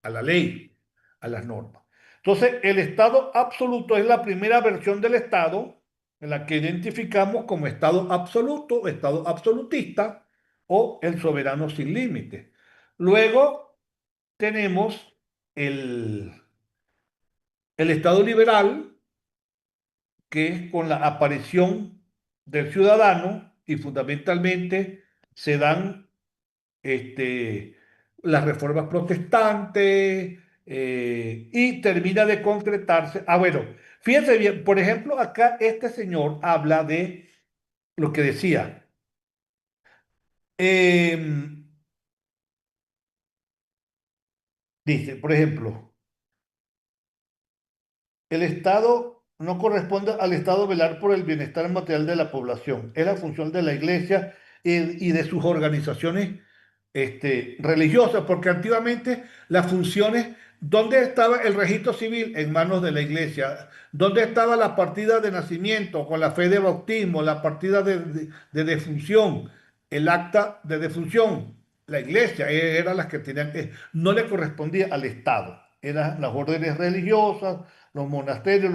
la ley, a las normas. Entonces, el Estado absoluto es la primera versión del Estado en la que identificamos como Estado absoluto, Estado absolutista o el soberano sin límite. Luego tenemos el, el Estado liberal, que es con la aparición del ciudadano y fundamentalmente se dan las reformas protestantes y termina de concretarse. Ah, bueno, fíjense bien, por ejemplo, acá este señor habla de lo que decía. em, Dice, por ejemplo, el Estado no corresponde al Estado velar por el bienestar material de la población. Es la función de la Iglesia y de sus organizaciones religiosas, porque antiguamente las funciones, ¿dónde estaba el registro civil? En manos de la iglesia. ¿Dónde estaba la partida de nacimiento con la fe de bautismo, la partida de defunción, el acta de defunción? La iglesia era las que tenían que, no le correspondía al Estado, eran las órdenes religiosas, los monasterios,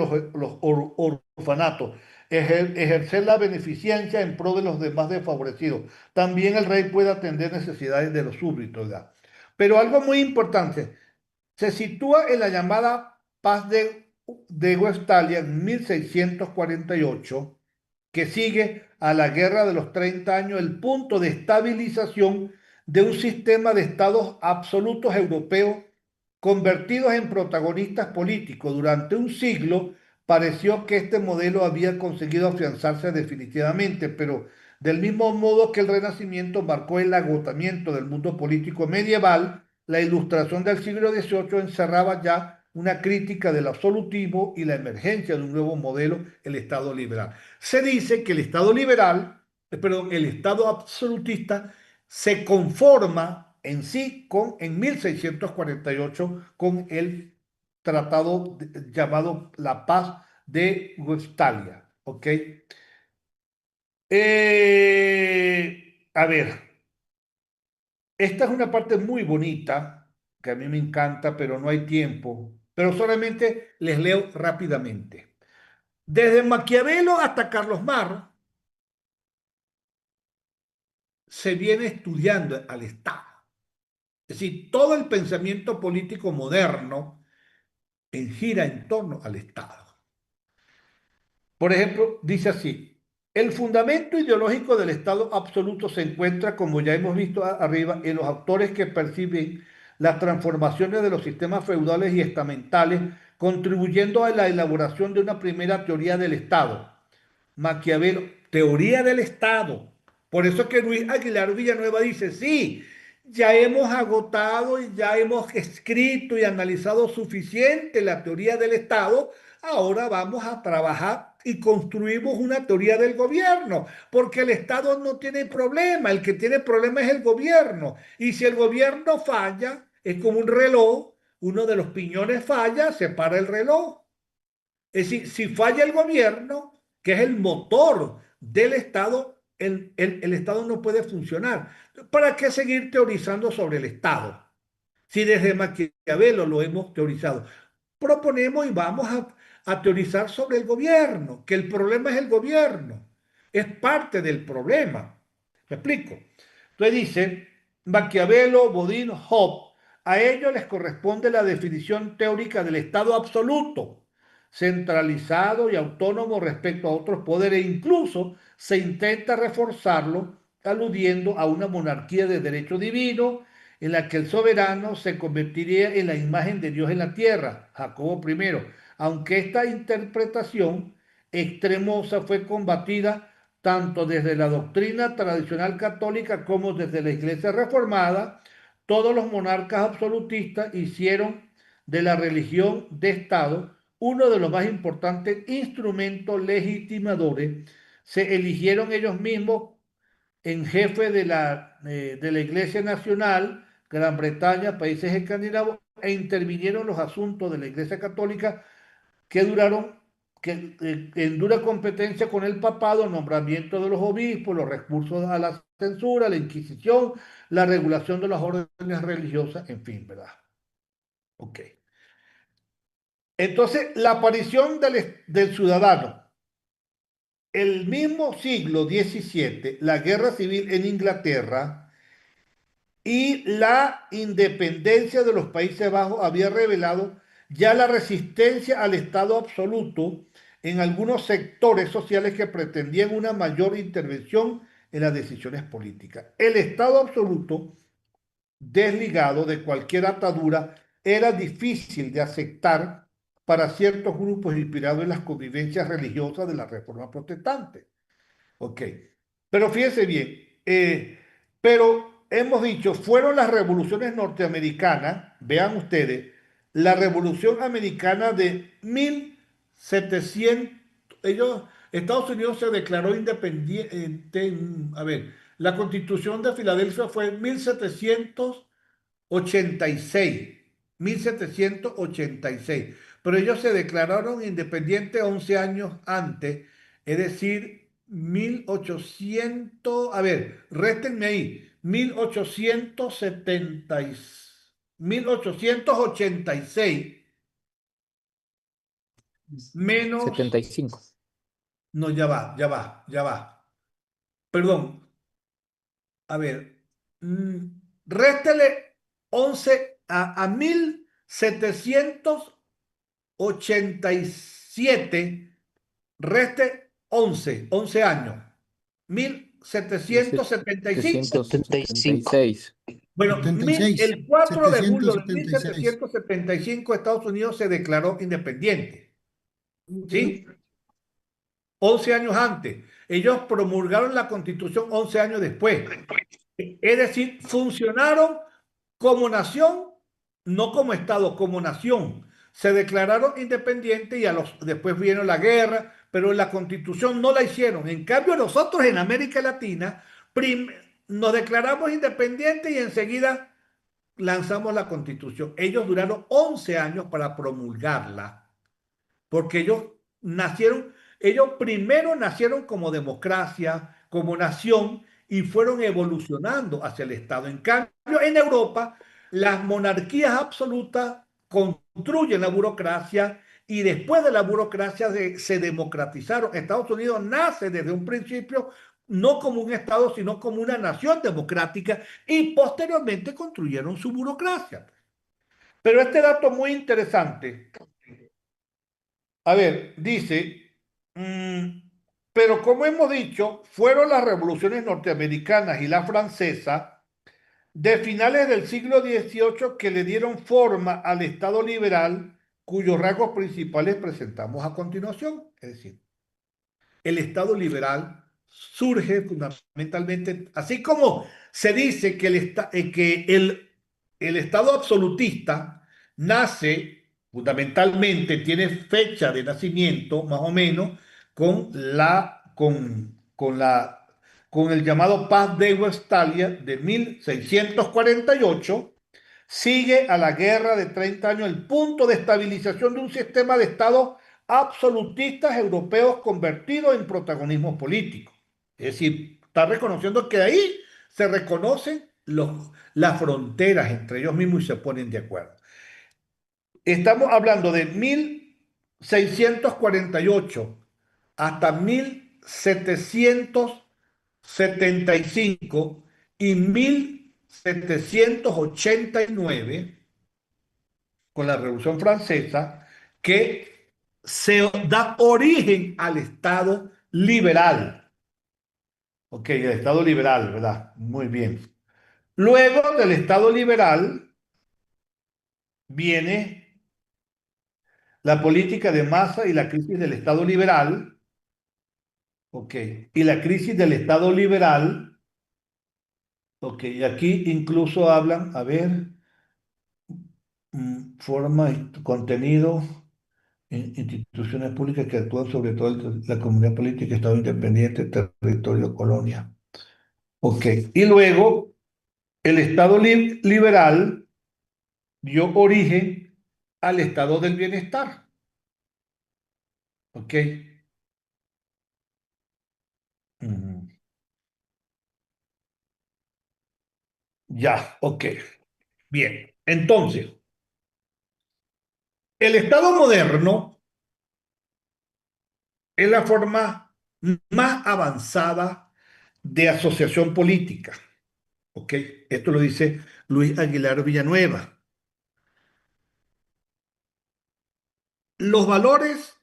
orfanatos, ejercer la beneficencia en pro de los demás desfavorecidos. También el rey puede atender necesidades de los súbditos, ¿verdad? Pero algo muy importante, se sitúa en la llamada Paz de Westfalia en 1648, que sigue a la Guerra de los 30 años, el punto de estabilización de un sistema de estados absolutos europeos convertidos en protagonistas políticos. Durante un siglo pareció que este modelo había conseguido afianzarse definitivamente, pero del mismo modo que el Renacimiento marcó el agotamiento del mundo político medieval, la Ilustración del siglo XVIII encerraba ya una crítica del absolutismo y la emergencia de un nuevo modelo, el Estado liberal. Se dice que el Estado liberal, perdón, el Estado absolutista se conforma en sí en 1648 con el tratado llamado la Paz de Westfalia. ¿Ok? A ver, esta es una parte muy bonita que a mí me encanta, pero no hay tiempo. Pero solamente les leo rápidamente. Desde Maquiavelo hasta Carlos Marx se viene estudiando al Estado. Es decir, todo el pensamiento político moderno gira en torno al Estado. Por ejemplo, dice así, el fundamento ideológico del Estado absoluto se encuentra, como ya hemos visto arriba, en los autores que perciben las transformaciones de los sistemas feudales y estamentales, contribuyendo a la elaboración de una primera teoría del Estado. Maquiavelo, teoría del Estado. Por eso es que Luis Aguilar Villanueva dice, sí, ya hemos agotado y ya hemos escrito y analizado suficiente la teoría del Estado, ahora vamos a trabajar y construimos una teoría del gobierno, porque el Estado no tiene problema, el que tiene problema es el gobierno, y si el gobierno falla, es como un reloj, uno de los piñones falla, se para el reloj. Es decir, si falla el gobierno, que es el motor del Estado, el Estado no puede funcionar. ¿Para qué seguir teorizando sobre el Estado? Si desde Maquiavelo lo hemos teorizado. Proponemos y vamos a teorizar sobre el gobierno, que el problema es el gobierno. Es parte del problema. ¿Me explico? Entonces dice Maquiavelo, Bodin, Hobbes, a ellos les corresponde la definición teórica del Estado absoluto, centralizado y autónomo respecto a otros poderes. Incluso se intenta reforzarlo aludiendo a una monarquía de derecho divino en la que el soberano se convertiría en la imagen de Dios en la tierra, Jacobo I, aunque esta interpretación extremosa fue combatida tanto desde la doctrina tradicional católica como desde la Iglesia reformada. Todos los monarcas absolutistas hicieron de la religión de Estado uno de los más importantes instrumentos legitimadores. Se eligieron ellos mismos en jefe de la Iglesia Nacional, Gran Bretaña, países escandinavos, e intervinieron los asuntos de la Iglesia Católica que duraron en dura competencia con el papado, nombramiento de los obispos, los recursos a la censura, la Inquisición, la regulación de las órdenes religiosas, en fin, ¿verdad? Ok. Entonces, la aparición del ciudadano, el mismo siglo XVII, la guerra civil en Inglaterra y la independencia de los Países Bajos había revelado ya la resistencia al Estado absoluto en algunos sectores sociales que pretendían una mayor intervención en las decisiones políticas. El Estado absoluto, desligado de cualquier atadura, era difícil de aceptar para ciertos grupos inspirados en las convivencias religiosas de la Reforma Protestante. Ok, pero fíjense bien, pero hemos dicho, fueron las revoluciones norteamericanas, vean ustedes, la revolución americana de 1700, Estados Unidos se declaró independiente, a ver, La Constitución de Filadelfia fue en 1786, 1786. Pero ellos se declararon independientes 11 años antes, es decir, 1800, a ver, réstenme ahí, 1870, 1886 menos, 75. no, ya va. Perdón, a ver, mm, réstele 11 a 1787, reste 11 años, mil setecientos setenta y cinco. 75. 1776. Bueno, 76, el 4 de julio de mil 776. setecientos setenta y cinco Estados Unidos se declaró independiente, ¿sí? 11 años antes. Ellos promulgaron la Constitución 11 años después. Es decir, funcionaron como nación, no como Estado, como nación. Se declararon independientes y después vino la guerra, pero la Constitución no la hicieron. En cambio, nosotros en América Latina nos declaramos independientes y enseguida lanzamos la Constitución. Ellos duraron 11 años para promulgarla porque ellos primero nacieron como democracia, como nación, y fueron evolucionando hacia el Estado. En cambio, en Europa, las monarquías absolutas construyen la burocracia y después de la burocracia se democratizaron. Estados Unidos nace desde un principio no como un Estado, sino como una nación democrática y posteriormente construyeron su burocracia. Pero este dato muy interesante, a ver, dice, pero como hemos dicho, fueron las revoluciones norteamericanas y la francesa de finales del siglo XVIII que le dieron forma al Estado liberal, cuyos rasgos principales presentamos a continuación. Es decir, el Estado liberal surge fundamentalmente, así como se dice que el Estado absolutista nace fundamentalmente, tiene fecha de nacimiento más o menos con el llamado Paz de Westfalia de 1648, sigue a la guerra de 30 años el punto de estabilización de un sistema de Estado absolutistas europeos convertidos en protagonismo político. Es decir, está reconociendo que ahí se reconocen las fronteras entre ellos mismos y se ponen de acuerdo. Estamos hablando de 1648 hasta 1775 y 1789 con la Revolución Francesa, que se da origen al Estado liberal. Ok, el Estado liberal, ¿verdad? Muy bien. Luego del Estado liberal viene la política de masa y la crisis del Estado liberal. Ok, y la crisis del Estado liberal. Ok, y aquí incluso hablan, a ver, forma y contenido. Instituciones públicas que actúan sobre todo la comunidad política, Estado independiente, territorio, colonia. Ok, y luego el Estado liberal dio origen al Estado del bienestar. Ok. Ujú. Ya, ok. Bien. Entonces, el Estado moderno es la forma más avanzada de asociación política. Ok. Esto lo dice Luis Aguilar Villanueva. Los valores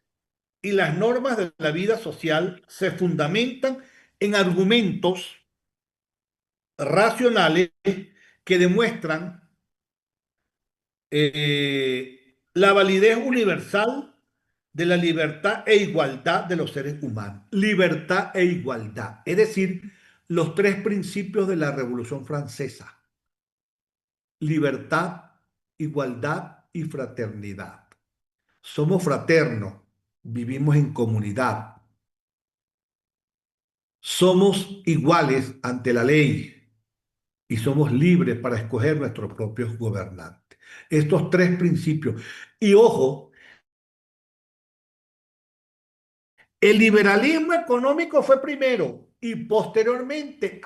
y las normas de la vida social se fundamentan en argumentos racionales que demuestran la validez universal de la libertad e igualdad de los seres humanos. Libertad e igualdad, es decir, los tres principios de la Revolución Francesa. Libertad, igualdad y fraternidad. Somos fraternos, vivimos en comunidad. somos iguales ante la ley y somos libres para escoger nuestros propios gobernantes. Estos tres principios. Y ojo, el liberalismo económico fue primero y posteriormente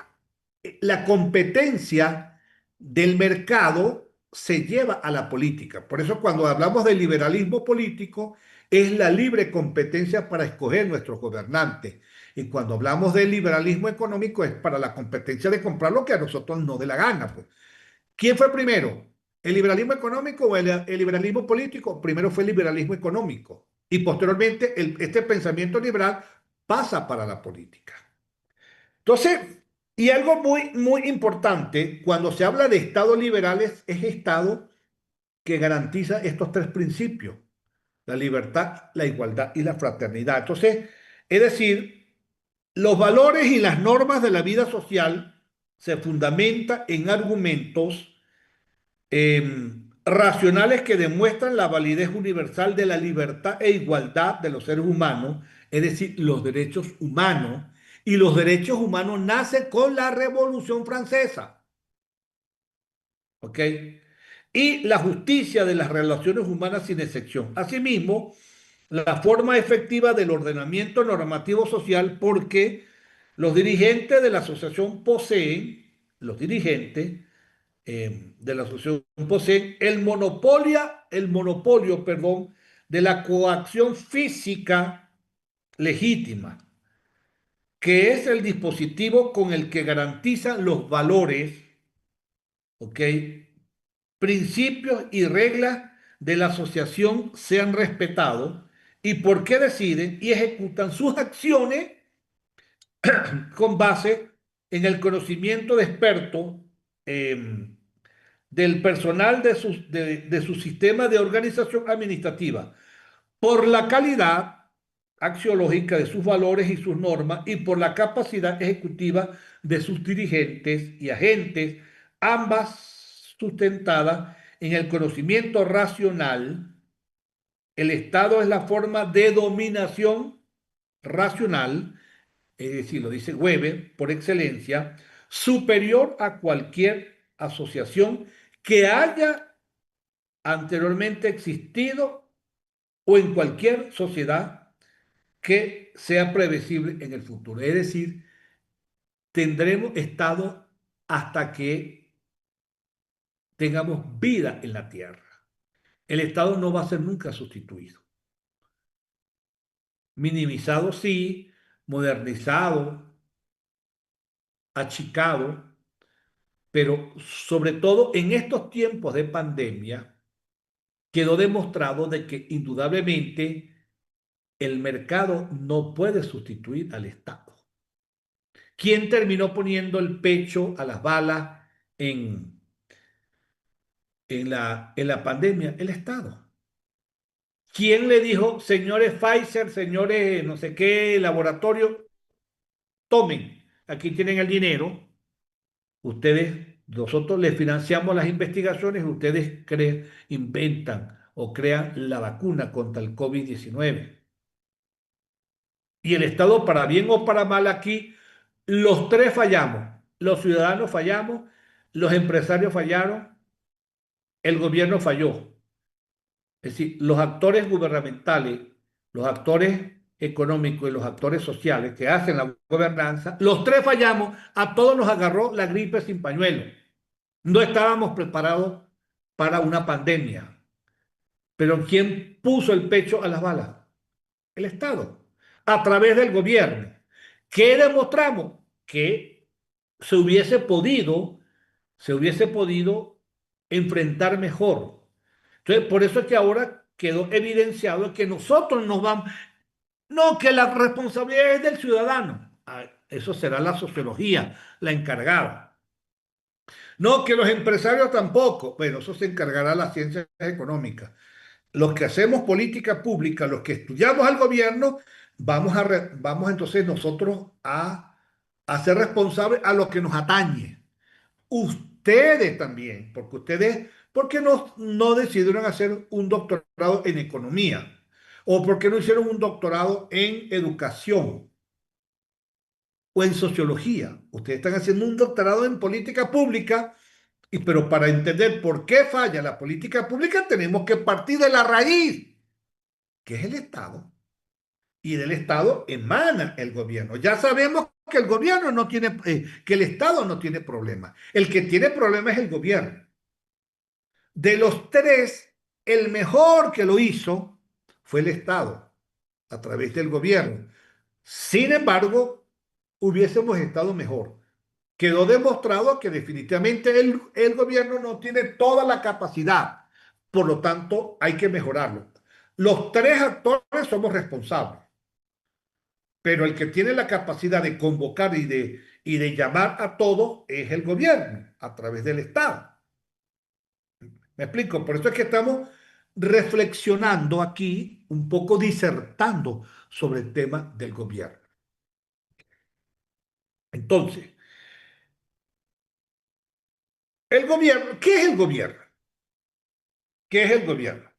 la competencia del mercado se lleva a la política. Por eso cuando hablamos de liberalismo político es la libre competencia para escoger nuestros gobernantes. Y cuando hablamos de liberalismo económico es para la competencia de comprar lo que a nosotros no dé la gana, pues. ¿Quién fue primero? ¿El liberalismo económico o el liberalismo político? Primero fue el liberalismo económico y posteriormente este pensamiento liberal pasa para la política. Entonces, y algo muy importante, cuando se habla de estados liberales, es estado que garantiza estos tres principios, la libertad, la igualdad y la fraternidad. Entonces, es decir, los valores y las normas de la vida social se fundamentan en argumentos racionales que demuestran la validez universal de la libertad e igualdad de los seres humanos, es decir, los derechos humanos. Y los derechos humanos nacen con la Revolución Francesa, ¿ok? Y la justicia de las relaciones humanas sin excepción. Asimismo, la forma efectiva del ordenamiento normativo social porque los dirigentes de la asociación poseen, los dirigentes de la asociación poseen el monopolio, perdón, de la coacción física legítima, que es el dispositivo con el que garantizan los valores, ¿ok? Principios y reglas de la asociación sean respetados y por qué deciden y ejecutan sus acciones con base en el conocimiento de expertos del personal de su sistema de organización administrativa, por la calidad axiológica de sus valores y sus normas y por la capacidad ejecutiva de sus dirigentes y agentes, ambas sustentadas en el conocimiento racional. El Estado es la forma de dominación racional, es decir, lo dice Weber, por excelencia, superior a cualquier asociación que haya anteriormente existido o en cualquier sociedad que sea previsible en el futuro. Es decir, tendremos Estado hasta que tengamos vida en la tierra. El Estado no va a ser nunca sustituido. Minimizado sí, modernizado, achicado, pero sobre todo en estos tiempos de pandemia quedó demostrado de que indudablemente el mercado no puede sustituir al Estado. ¿Quién terminó poniendo el pecho a las balas en, en la pandemia? El Estado. ¿Quién le dijo, señores Pfizer, señores no sé qué laboratorio, tomen, aquí tienen el dinero, ustedes, nosotros les financiamos las investigaciones, ustedes inventan o crean la vacuna contra el COVID-19? Y el Estado, para bien o para mal aquí, los tres fallamos. Los ciudadanos fallamos, los empresarios fallaron, el gobierno falló. Es decir, los actores gubernamentales, los actores económicos y los actores sociales que hacen la gobernanza, los tres fallamos, a todos nos agarró la gripe sin pañuelo. No estábamos preparados para una pandemia. Pero ¿quién puso el pecho a las balas? El Estado, a través del gobierno. ¿Qué demostramos? Que se hubiese podido enfrentar mejor. Entonces, por eso es que ahora quedó evidenciado que nosotros nos vamos, no, que la responsabilidad es del ciudadano. Eso será la sociología, la encargada. No, que los empresarios tampoco. Bueno, eso se encargará la ciencia económica. Los que hacemos política pública, los que estudiamos al gobierno, vamos entonces nosotros a ser responsables a lo que nos atañe. Ustedes también, porque ¿por qué no decidieron hacer un doctorado en economía? ¿O por qué no hicieron un doctorado en educación? o en sociología. Ustedes están haciendo un doctorado en política pública, pero para entender por qué falla la política pública tenemos que partir de la raíz, que es el Estado. Y del Estado emana el gobierno. Ya sabemos que el gobierno no tiene, que el Estado no tiene problema. El que tiene problema es el gobierno. De los tres, el mejor que lo hizo fue el Estado, a través del gobierno. Sin embargo, hubiésemos estado mejor. Quedó demostrado que definitivamente el gobierno no tiene toda la capacidad. Por lo tanto, hay que mejorarlo. Los tres actores somos responsables, pero el que tiene la capacidad de convocar y de llamar a todos es el gobierno, a través del Estado. ¿Me explico? Por eso es que estamos reflexionando aquí, un poco disertando sobre el tema del gobierno. Entonces, el gobierno, ¿qué es el gobierno? ¿Qué es el gobierno?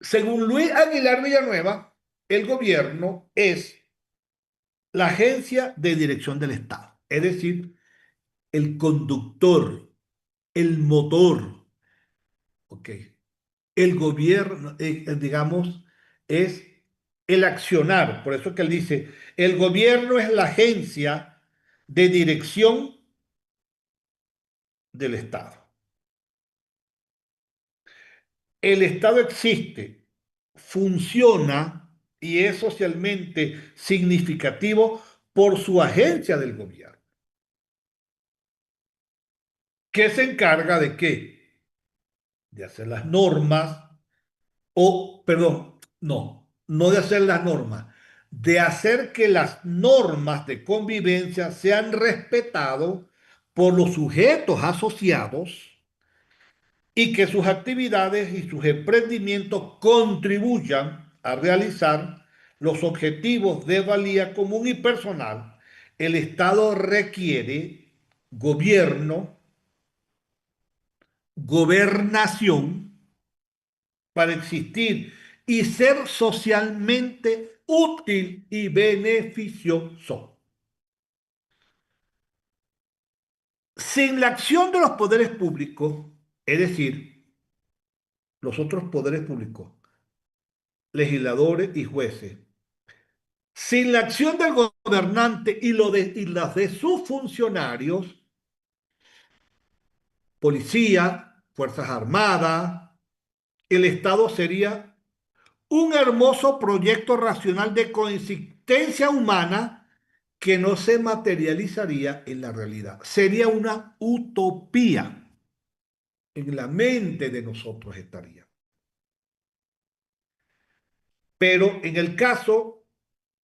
Según Luis Aguilar Villanueva, el gobierno es la agencia de dirección del Estado, es decir, el conductor, el motor, ¿ok? El gobierno, digamos, es el accionar. Por eso que él dice, el gobierno es la agencia de dirección del Estado. El Estado existe, funciona y es socialmente significativo por su agencia del gobierno. ¿Qué se encarga de qué? De hacer las normas, perdón, no de hacer las normas, de hacer que las normas de convivencia sean respetadas por los sujetos asociados y que sus actividades y sus emprendimientos contribuyan a realizar los objetivos de valía común y personal. El Estado requiere gobierno, gobernación para existir y ser socialmente útil y beneficioso. Sin la acción de los poderes públicos, es decir, los otros poderes públicos, legisladores y jueces, sin la acción del gobernante y las de sus funcionarios, policía, Fuerzas Armadas, el Estado sería un hermoso proyecto racional de coexistencia humana que no se materializaría en la realidad. Sería una utopía. En la mente de nosotros estaría. Pero en el caso,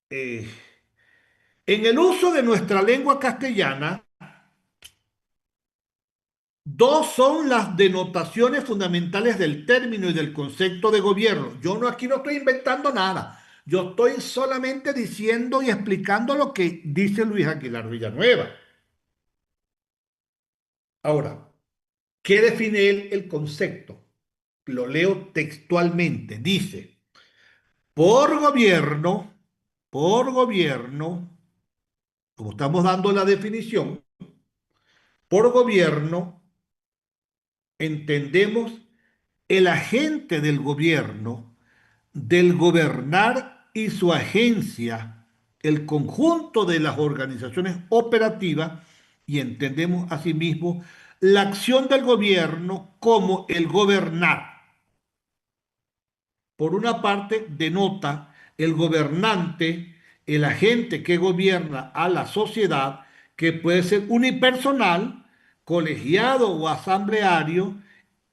en el uso de nuestra lengua castellana, dos son las denotaciones fundamentales del término y del concepto de gobierno. Yo no, aquí no estoy inventando nada. Yo estoy solamente diciendo y explicando lo que dice Luis Aguilar Villanueva. Ahora, ¿qué define él el concepto? Lo leo textualmente. Dice, por gobierno, como estamos dando la definición, por gobierno entendemos el agente del gobierno, del gobernar y su agencia, el conjunto de las organizaciones operativas y entendemos asimismo la acción del gobierno como el gobernar. Por una parte, denota el gobernante, el agente que gobierna a la sociedad, que puede ser unipersonal, colegiado o asambleario,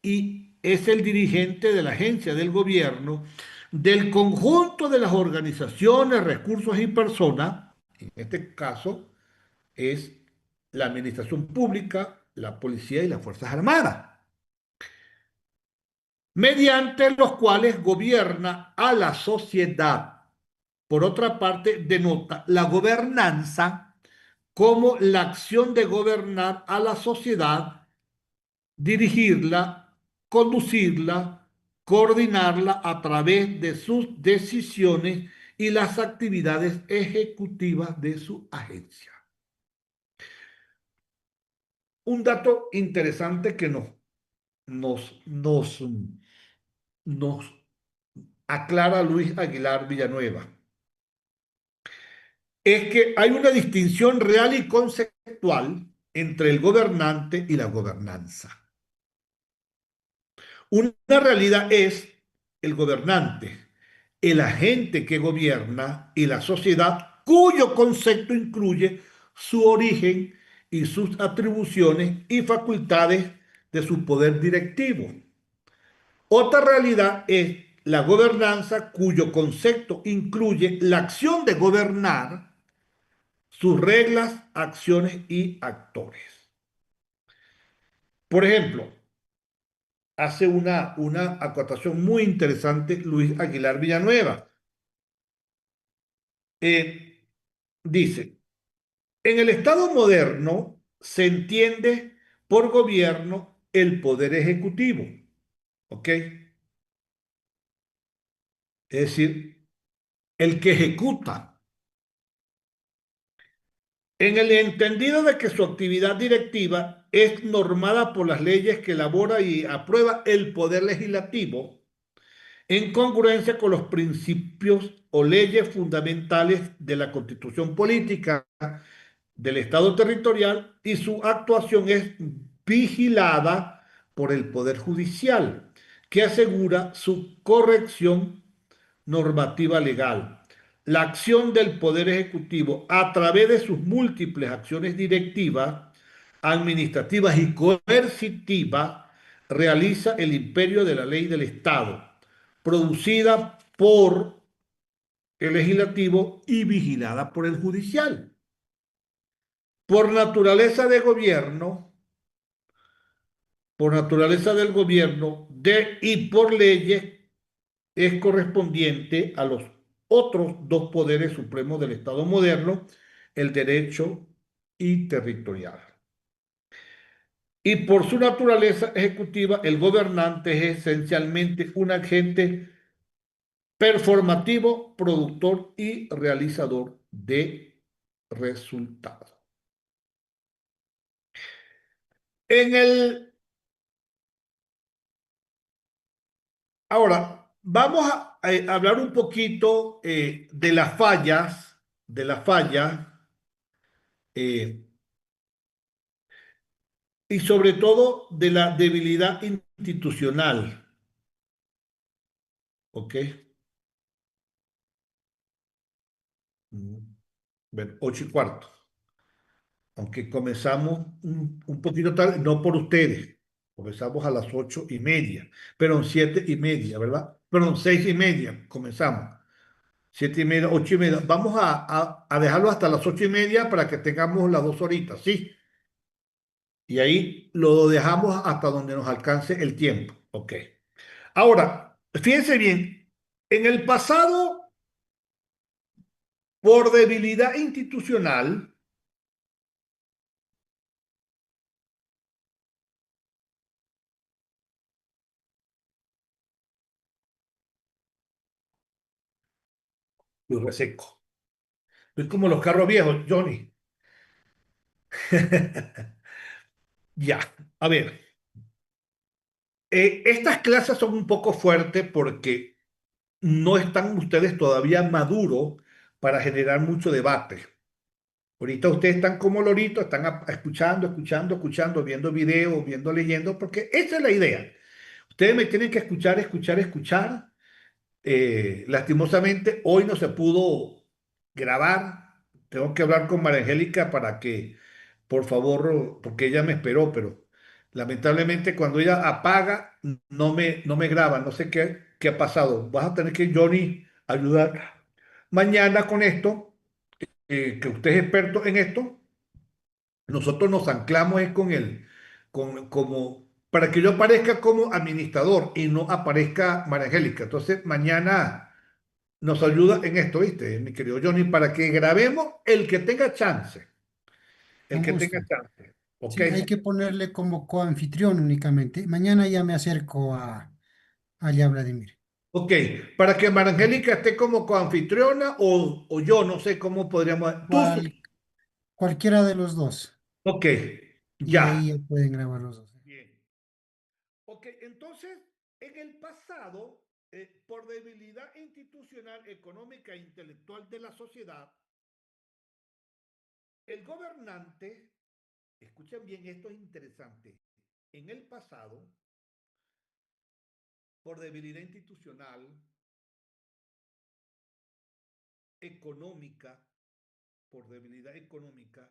y es el dirigente de la agencia del gobierno, del conjunto de las organizaciones, recursos y personas, en este caso es la administración pública, la policía y las Fuerzas Armadas, mediante los cuales gobierna a la sociedad. Por otra parte, denota la gobernanza como la acción de gobernar a la sociedad, dirigirla, conducirla, coordinarla a través de sus decisiones y las actividades ejecutivas de su agencia. Un dato interesante que nos aclara Luis Aguilar Villanueva es que hay una distinción real y conceptual entre el gobernante y la gobernanza. Una realidad es el gobernante, el agente que gobierna y la sociedad cuyo concepto incluye su origen y sus atribuciones y facultades de su poder directivo. Otra realidad es la gobernanza cuyo concepto incluye la acción de gobernar, sus reglas, acciones y actores. Por ejemplo, hace una acotación muy interesante Luis Aguilar Villanueva. Eh, Dice, en el Estado moderno se entiende por gobierno el poder ejecutivo, ¿ok? Es decir, el que ejecuta, en el entendido de que su actividad directiva es normada por las leyes que elabora y aprueba el poder legislativo, en congruencia con los principios o leyes fundamentales de la Constitución política del Estado territorial, y su actuación es vigilada por el Poder Judicial, que asegura su corrección normativa legal. La acción del Poder Ejecutivo a través de sus múltiples acciones directivas, administrativas y coercitivas realiza el imperio de la ley del Estado, producida por el legislativo y vigilada por el judicial. Por naturaleza de gobierno, por naturaleza del gobierno y por leyes es correspondiente a los otros dos poderes supremos del Estado moderno, el derecho y territorial. Y por su naturaleza ejecutiva, el gobernante es esencialmente un agente performativo, productor y realizador de resultados. En el Ahora, vamos a hablar un poquito de las fallas eh, y sobre todo de la debilidad institucional. ¿Ok? Bueno, 8:15. Aunque comenzamos un poquito tarde, no por ustedes. Comenzamos a las 8:30, pero 7:30, ¿verdad? Perdón, 6:30 comenzamos. 7:30, 8:30. Vamos a dejarlo hasta las 8:30 para que tengamos las 2 horitas, ¿sí? Y ahí lo dejamos hasta donde nos alcance el tiempo. Ok. Ahora, fíjense bien, en el pasado, por debilidad institucional, lo reseco. Es como los carros viejos, Johnny. Ya, a ver, estas clases son un poco fuertes porque no están ustedes todavía maduros para generar mucho debate. Ahorita ustedes están como loritos, están escuchando, escuchando, escuchando, viendo videos, viendo, leyendo, porque esa es la idea. Ustedes me tienen que escuchar, escuchar, escuchar. Lastimosamente, hoy no se pudo grabar. Tengo que hablar con María Angélica para que, por favor, porque ella me esperó, pero lamentablemente cuando ella apaga, no me graba. No sé qué ha pasado. Vas a tener que, Johnny, ayudar mañana con esto, que usted es experto en esto. Nosotros nos anclamos es con él, como, para que yo aparezca como administrador y no aparezca María Angélica. Entonces, mañana nos ayuda en esto, ¿viste, mi querido Johnny? Para que grabemos el que tenga chance, el Con que gusto. tenga chance, ¿ok? Sí, hay que ponerle como coanfitrión únicamente. Mañana ya me acerco a allá, Vladimir. Ok, para que Marangélica esté como coanfitriona o yo, no sé cómo podríamos. Tú, Cual- Cualquiera de los dos. ok, Y ahí ya. ya pueden grabar los dos. Bien. Ok, entonces, en el pasado, por debilidad institucional, económica e intelectual de la sociedad, el gobernante, escuchen bien, esto es interesante, en el pasado, por debilidad institucional, económica, por debilidad económica,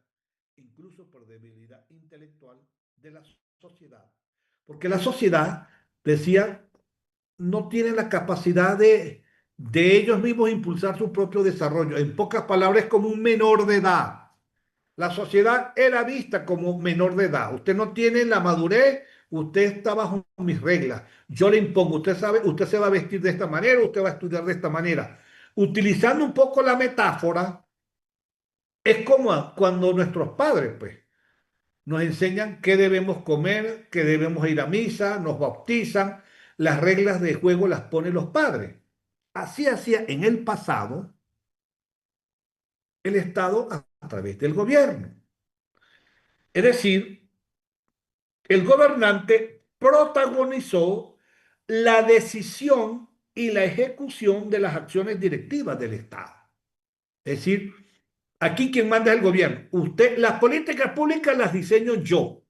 incluso por debilidad intelectual de la sociedad. Porque la sociedad, decía, no tiene la capacidad de ellos mismos impulsar su propio desarrollo. En pocas palabras, es como un menor de edad. La sociedad era vista como menor de edad. Usted no tiene la madurez, usted está bajo mis reglas. Yo le impongo, usted sabe, usted se va a vestir de esta manera, usted va a estudiar de esta manera. Utilizando un poco la metáfora, es como cuando nuestros padres, pues, nos enseñan qué debemos comer, qué debemos ir a misa, nos bautizan, las reglas de juego las ponen los padres. Así hacía en el pasado el Estado a través del gobierno. Es decir, el gobernante protagonizó la decisión y la ejecución de las acciones directivas del Estado. Es decir, aquí quien manda es el gobierno. Usted, las políticas públicas las diseño yo.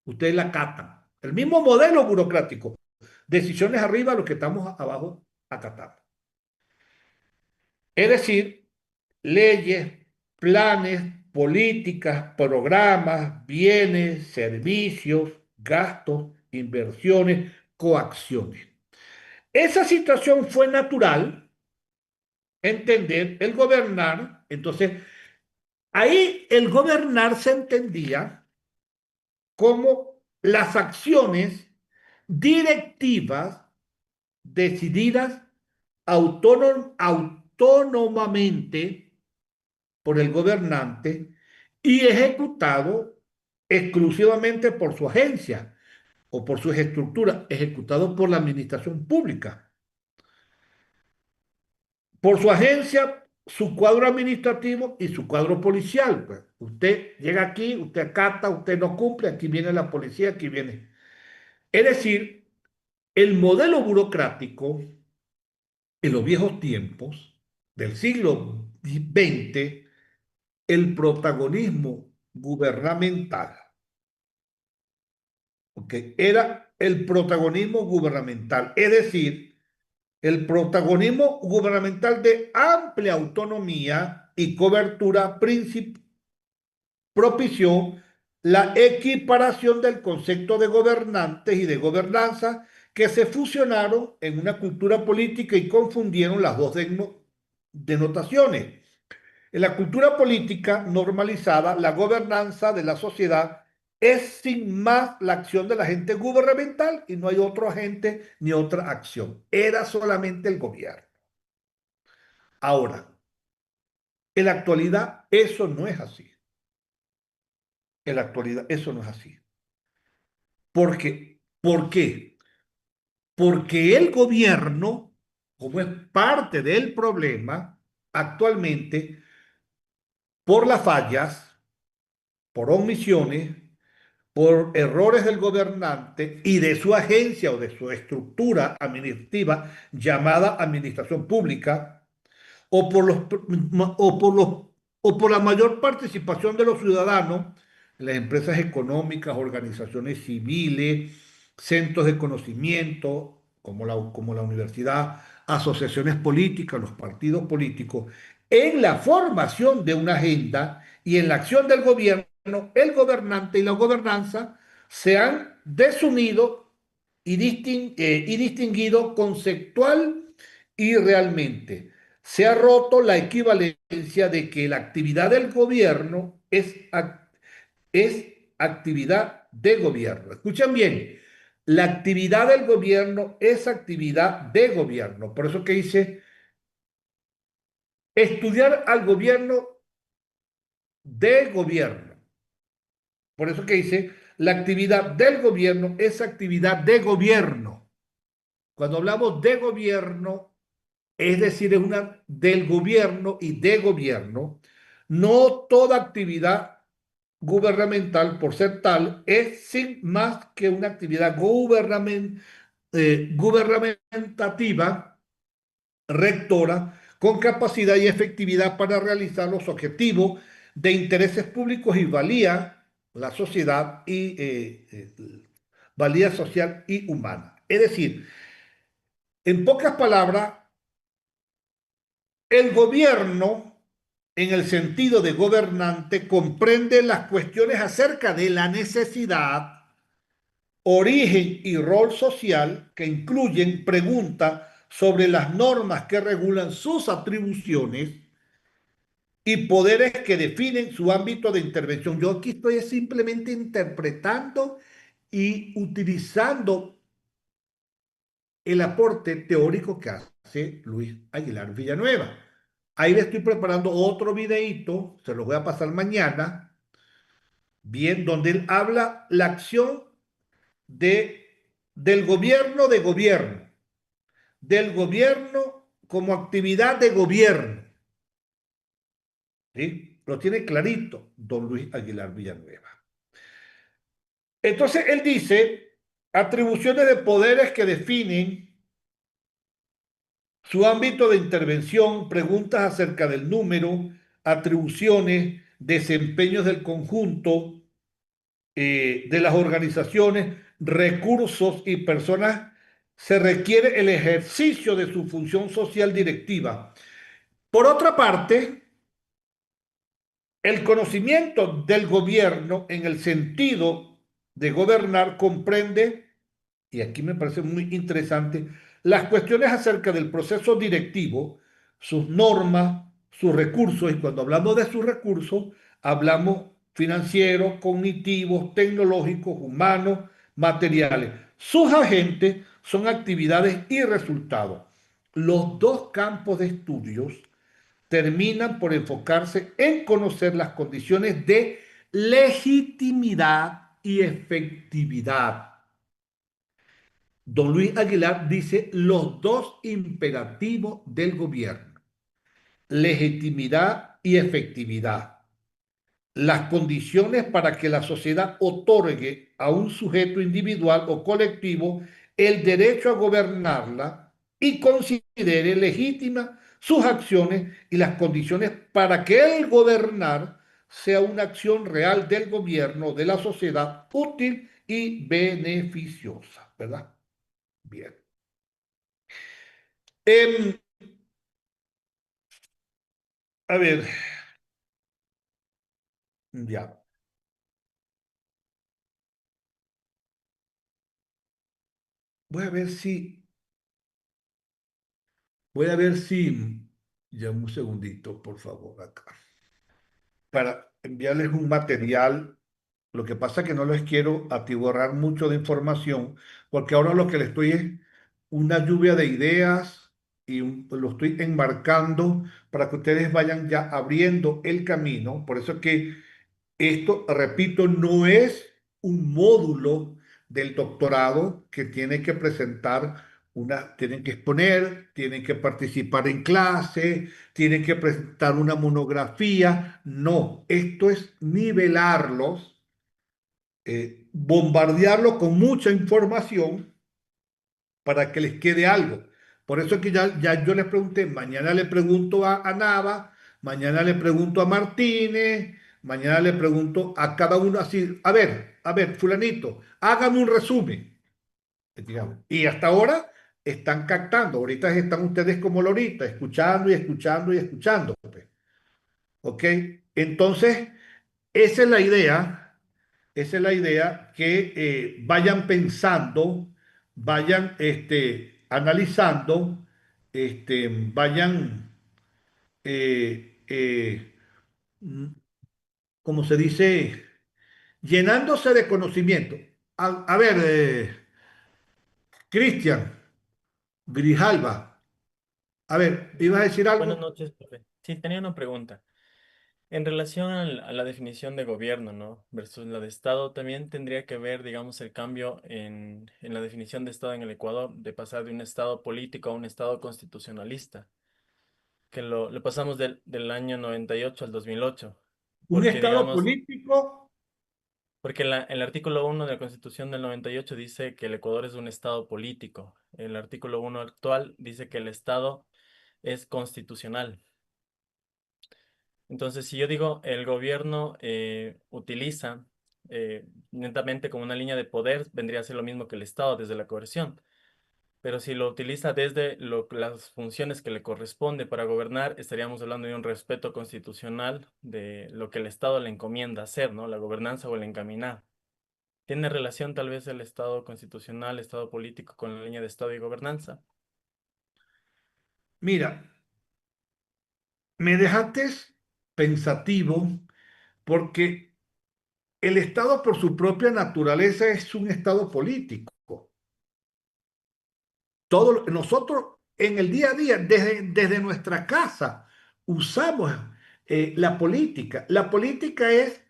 Ustedes la acatan. El mismo modelo burocrático. Decisiones arriba, los que estamos abajo acatando. Es decir, leyes, planes, políticas, programas, bienes, servicios, gastos, inversiones, coacciones. Esa situación fue natural, entender, el gobernar. Entonces, ahí el gobernar se entendía como las acciones directivas decididas autónomamente por el gobernante y ejecutado exclusivamente por su agencia o por sus estructuras, ejecutado por la administración pública, por su agencia, su cuadro administrativo y su cuadro policial. Pues. Usted llega aquí, usted acata, usted no cumple, aquí viene la policía, aquí viene. Es decir, el modelo burocrático en los viejos tiempos del siglo XX, el protagonismo gubernamental, ¿okay? Era el protagonismo gubernamental, es decir, el protagonismo gubernamental de amplia autonomía y cobertura propició la equiparación del concepto de gobernantes y de gobernanza que se fusionaron en una cultura política y confundieron las dos denotaciones. En la cultura política normalizada, la gobernanza de la sociedad es sin más la acción del agente gubernamental y no hay otro agente ni otra acción. Era solamente el gobierno. Ahora, en la actualidad eso no es así. En la actualidad eso no es así. ¿Por qué? Porque el gobierno, como es parte del problema, actualmente, por las fallas, por omisiones, por errores del gobernante y de su agencia o de su estructura administrativa llamada administración pública, o por los, o por los, o por la mayor participación de los ciudadanos en las empresas económicas, organizaciones civiles, centros de conocimiento, como la universidad, asociaciones políticas, los partidos políticos, en la formación de una agenda y en la acción del gobierno, el gobernante y la gobernanza se han desunido y distinguido conceptual y realmente. Se ha roto la equivalencia de que la actividad del gobierno es actividad de gobierno. Escuchen bien, la actividad del gobierno es actividad de gobierno. Por eso que dice, estudiar al gobierno de gobierno. Por eso que dice, la actividad del gobierno es actividad de gobierno. Cuando hablamos de gobierno, es decir, es una del gobierno y de gobierno, no toda actividad gubernamental, por ser tal, es sin más que una actividad gubernamentativa, rectora, con capacidad y efectividad para realizar los objetivos de intereses públicos y valía la sociedad y valía social y humana. Es decir, en pocas palabras, el gobierno, en el sentido de gobernante, comprende las cuestiones acerca de la necesidad, origen y rol social que incluyen preguntas sobre las normas que regulan sus atribuciones y poderes que definen su ámbito de intervención. Yo aquí estoy simplemente interpretando y utilizando el aporte teórico que hace Luis Aguilar Villanueva. Ahí le estoy preparando otro videíto, se lo voy a pasar mañana, bien, donde él habla la acción del gobierno, del gobierno como actividad de gobierno. ¿Sí? Lo tiene clarito don Luis Aguilar Villanueva. Entonces él dice atribuciones de poderes que definen su ámbito de intervención, preguntas acerca del número, atribuciones, desempeños del conjunto de las organizaciones, recursos y personas, se requiere el ejercicio de su función social directiva. Por otra parte, el conocimiento del gobierno en el sentido de gobernar comprende, y aquí me parece muy interesante, las cuestiones acerca del proceso directivo, sus normas, sus recursos, y cuando hablamos de sus recursos, hablamos financieros, cognitivos, tecnológicos, humanos, materiales. Sus agentes son actividades y resultados. Los dos campos de estudios terminan por enfocarse en conocer las condiciones de legitimidad y efectividad. Don Luis Aguilar dice los dos imperativos del gobierno, legitimidad y efectividad. Las condiciones para que la sociedad otorgue a un sujeto individual o colectivo el derecho a gobernarla y considere legítimas sus acciones y las condiciones para que el gobernar sea una acción real del gobierno, de la sociedad, útil y beneficiosa, ¿verdad? Bien. Eh, a ver, ya. Voy a ver si, voy a ver si, ya un segundito, por favor, acá, para enviarles un material. Lo que pasa es que no les quiero atiborrar mucho de información, porque ahora lo que les estoy es una lluvia de ideas y lo estoy enmarcando para que ustedes vayan ya abriendo el camino. Por eso es que esto, repito, no es un módulo del doctorado que tiene que presentar tienen que exponer, tienen que participar en clase, tienen que presentar una monografía. No, esto es nivelarlos, bombardearlos con mucha información para que les quede algo. Por eso es que ya yo les pregunté, mañana le pregunto a Nava, mañana le pregunto a Martínez, mañana le pregunto a cada uno así, a ver, fulanito, hágame un resumen, digamos. Y hasta ahora están captando, ahorita están ustedes como Lorita, escuchando y escuchando y escuchando, pues. ¿Ok? Entonces, esa es la idea. Esa es la idea, que vayan pensando, vayan analizando, vayan, eh, eh, mm, como se dice, llenándose de conocimiento. A ver, Cristian, Grijalva, a ver, ¿ibas a decir Buenas algo? noches, profe. Sí, tenía una pregunta. En relación a la definición de gobierno, ¿no? Versus la de Estado, también tendría que ver, digamos, el cambio en la definición de Estado en el Ecuador, de pasar de un Estado político a un Estado constitucionalista, que lo pasamos del año 98 al 2008, Un porque, estado digamos, político. porque el artículo 1 de la Constitución del 98 dice que el Ecuador es un Estado político. El artículo 1 actual dice que el Estado es constitucional. Entonces, si yo digo el gobierno utiliza netamente como una línea de poder, vendría a ser lo mismo que el Estado desde la coerción. Pero si lo utiliza desde las funciones que le corresponde para gobernar, estaríamos hablando de un respeto constitucional de lo que el Estado le encomienda hacer, ¿no? La gobernanza o el encaminar. ¿Tiene relación tal vez el Estado constitucional, Estado político con la línea de Estado y gobernanza? Mira, me dejaste pensativo porque el Estado por su propia naturaleza es un Estado político. Nosotros en el día a día, desde nuestra casa, usamos la política. La política es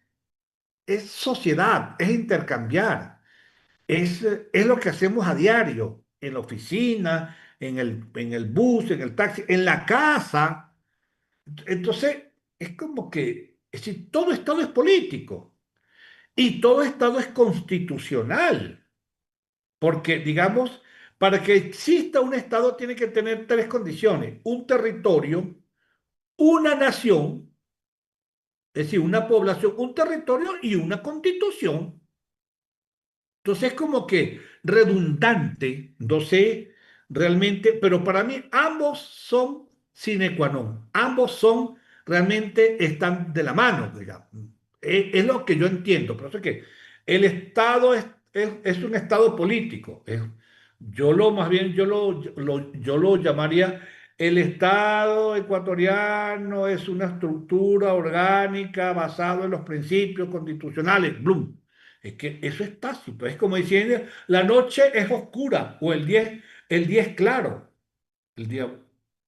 sociedad, es intercambiar, es lo que hacemos a diario, en la oficina, en el bus, en el taxi, en la casa. Entonces, es como que, es decir, todo Estado es político y todo Estado es constitucional, porque, digamos, para que exista un Estado tiene que tener tres condiciones: un territorio, una nación, es decir, una población, un territorio y una constitución. Entonces es como que redundante, no sé realmente, pero para mí ambos son sine qua non, ambos son realmente están de la mano, digamos. Es lo que yo entiendo, por eso es que el Estado es un Estado político. Más bien, yo lo llamaría el Estado ecuatoriano es una estructura orgánica basada en los principios constitucionales. Blum. Es que eso es tácito, es como diciendo, la noche es oscura o el día es claro. El día,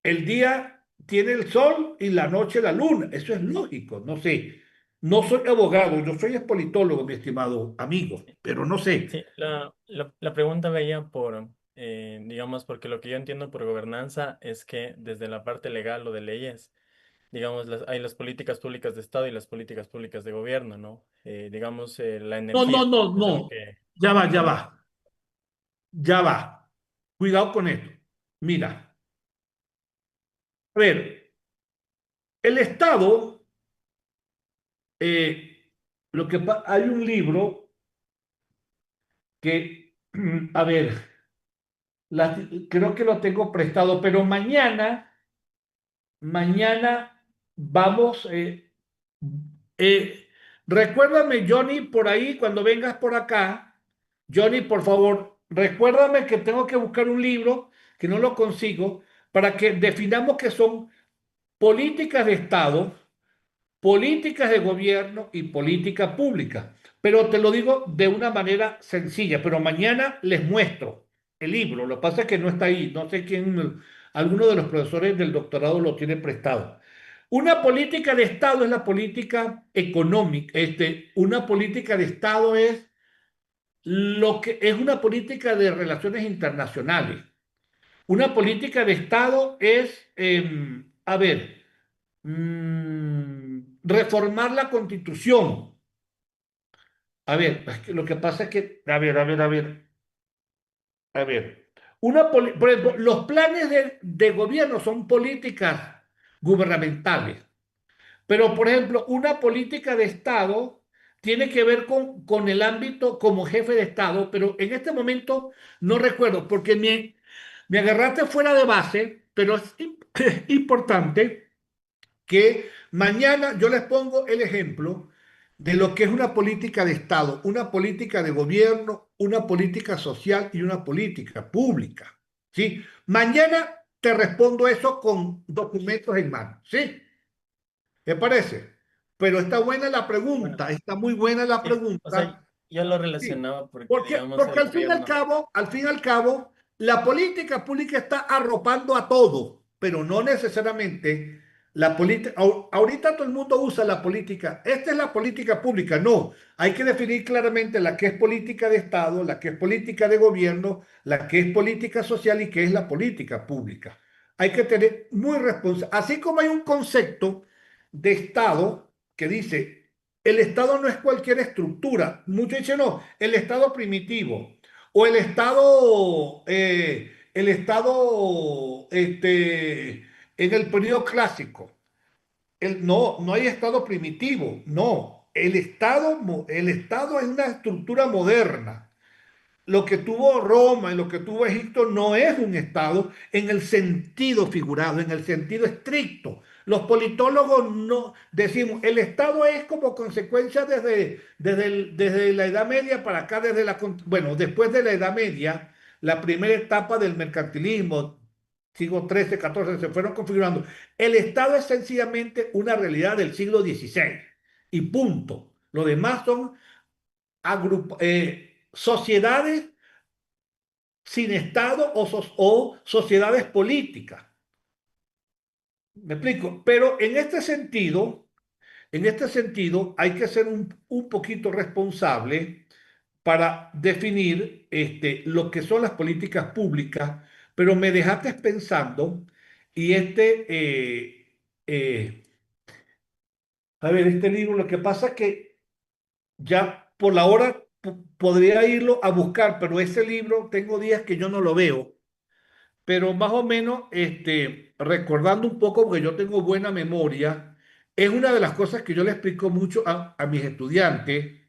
el día tiene el sol y la noche la luna. Eso es lógico, no sé. No soy abogado, yo soy politólogo, mi estimado amigo, pero no sé. Sí, la pregunta veía por, digamos, porque lo que yo entiendo por gobernanza es que desde la parte legal o de leyes, digamos, hay las políticas públicas de Estado y las políticas públicas de gobierno, ¿no? Digamos, la No, no, energía no, es algo no. que, Ya va, ya ¿no? va, ya va. Cuidado con esto. Mira, a ver, el Estado, hay un libro que, a ver, creo que lo tengo prestado, pero mañana vamos, recuérdame, Johnny, por ahí, cuando vengas por acá, Johnny, por favor, recuérdame que tengo que buscar un libro, que no lo consigo, para que definamos qué son políticas de Estado, políticas de gobierno y política pública. Pero te lo digo de una manera sencilla, pero mañana les muestro el libro. Lo que pasa es que no está ahí, no sé quién, alguno de los profesores del doctorado lo tiene prestado. Una política de Estado es la política económica, una política de Estado es lo que es una política de relaciones internacionales. Una política de Estado es, a ver, reformar la Constitución. A ver, es que lo que pasa es que, a ver. Por ejemplo, los planes de gobierno son políticas gubernamentales, pero por ejemplo, una política de Estado tiene que ver con el ámbito como jefe de Estado, pero en este momento no recuerdo, porque me agarraste fuera de base, pero es importante que mañana yo les pongo el ejemplo de lo que es una política de Estado, una política de gobierno, una política social y una política pública. ¿Sí? Mañana te respondo eso con documentos en mano. ¿Sí? ¿Te parece? Pero está buena la Bueno, pregunta, está muy buena la sí, o sea, pregunta. yo lo Sí. relacionaba porque, Porque, digamos, porque el gobierno, al fin y al cabo, la política pública está arropando a todo, pero no necesariamente ahorita todo el mundo usa la política. Esta es la política pública. No, hay que definir claramente la que es política de Estado, la que es política de gobierno, la que es política social y qué es la política pública. Hay que tener muy responsable. Así como hay un concepto de Estado que dice, el Estado no es cualquier estructura. Muchos dicen, no, el Estado primitivo o el Estado, en el periodo clásico. No hay Estado primitivo, no. El Estado es una estructura moderna. Lo que tuvo Roma y lo que tuvo Egipto no es un Estado en el sentido figurado, en el sentido estricto. Los politólogos no decimos, el Estado es como consecuencia desde la Edad Media para acá, bueno, después de la Edad Media, la primera etapa del mercantilismo, siglo XIII, XIV, se fueron configurando. El Estado es sencillamente una realidad del siglo XVI y punto. Lo demás son sociedades sin Estado o sociedades políticas. ¿Me explico? Pero en este sentido hay que ser un poquito responsable para definir lo que son las políticas públicas, pero me dejaste pensando y a ver, este libro, lo que pasa es que ya por la hora podría irlo a buscar, pero ese libro tengo días que yo no lo veo. Pero más o menos, recordando un poco, porque yo tengo buena memoria, es una de las cosas que yo le explico mucho a mis estudiantes,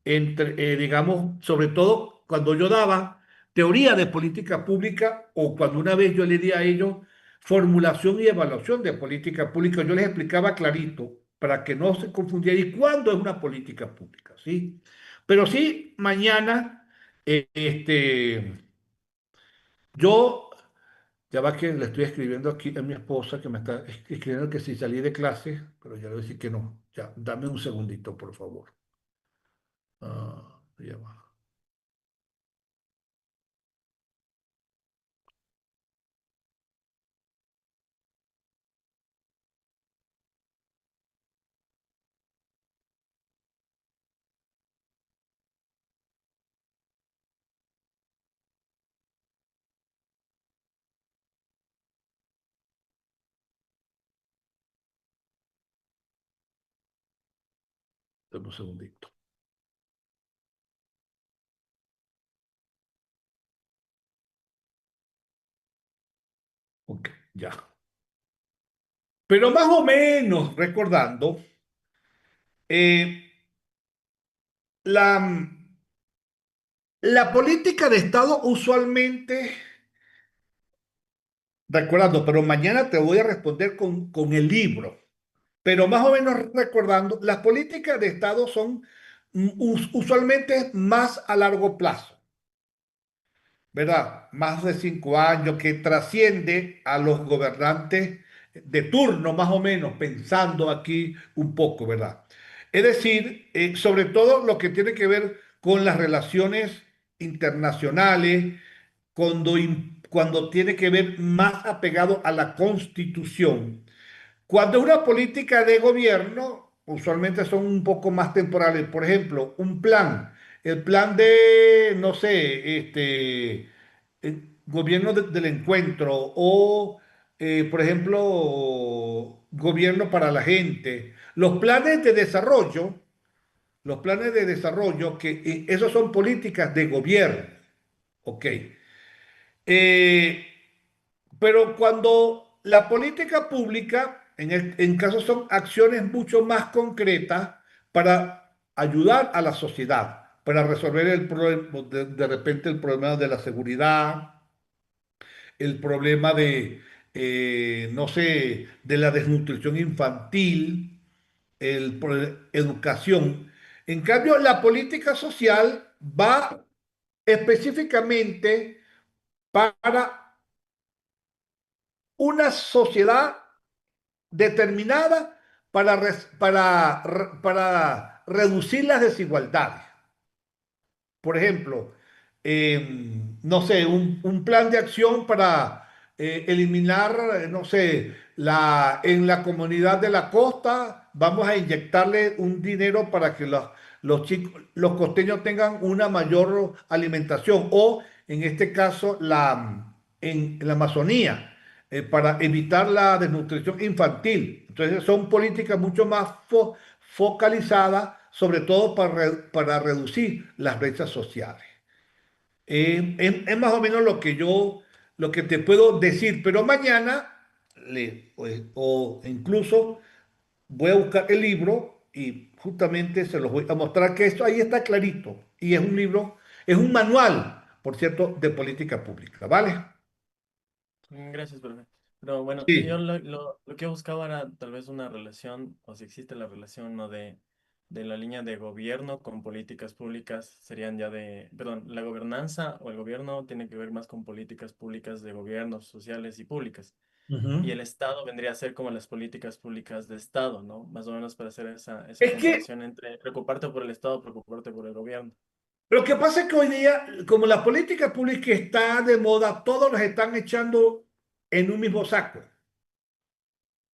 digamos, sobre todo cuando yo daba teoría de política pública o cuando una vez yo le di a ellos formulación y evaluación de política pública, yo les explicaba clarito para que no se confundieran y cuándo es una política pública, ¿sí? Pero sí, mañana, yo ya va que le estoy escribiendo aquí a mi esposa que me está escribiendo que si salí de clase, pero ya le voy a decir que no. Ya, dame un segundito, por favor. Ya va. Dame un segundito. Ok, ya. Pero más o menos recordando, eh, la, la política de Estado usualmente, recordando, pero mañana te voy a responder con el libro. Pero más o menos recordando, las políticas de Estado son usualmente más a largo plazo, ¿verdad? Más de 5 años, que trasciende a los gobernantes de turno, más o menos, pensando aquí un poco, ¿verdad? Es decir, sobre todo lo que tiene que ver con las relaciones internacionales, cuando tiene que ver más apegado a la Constitución. Cuando una política de gobierno, usualmente son un poco más temporales. Por ejemplo, el plan de, no sé, gobierno del encuentro o, por ejemplo, gobierno para la gente. Los planes de desarrollo, que esos son políticas de gobierno, ¿ok? Eh, pero cuando la política pública, en caso son acciones mucho más concretas para ayudar a la sociedad, para resolver el problema, de repente el problema de la seguridad, el problema no sé, de la desnutrición infantil, educación. En cambio, la política social va específicamente para una sociedad determinada para reducir las desigualdades. Por ejemplo, no sé, un plan de acción para eliminar, no sé, en la comunidad de la costa, vamos a inyectarle un dinero para que los chicos, los costeños tengan una mayor alimentación, o en este caso en la Amazonía, para evitar la desnutrición infantil. Entonces son políticas mucho más focalizadas, sobre todo para reducir las brechas sociales. Es más o menos lo que te puedo decir, pero mañana, pues, o incluso voy a buscar el libro y justamente se los voy a mostrar, que esto ahí está clarito. Y es un libro, es un manual, por cierto, de política pública, ¿vale? Gracias, profe. Pero bueno, yo Sí. lo que buscaba era tal vez una relación, o si existe la relación, ¿no? De la línea de gobierno con políticas públicas, serían ya de, perdón, la gobernanza o el gobierno tiene que ver más con políticas públicas de gobiernos sociales y públicas. Y Ujú. el Estado vendría a ser como las políticas públicas de Estado, ¿no? Más o menos para hacer esa Es que comparación entre preocuparte por el Estado, preocuparte por el gobierno. lo que pasa es que hoy día, como la política pública está de moda, todos los están echando en un mismo saco.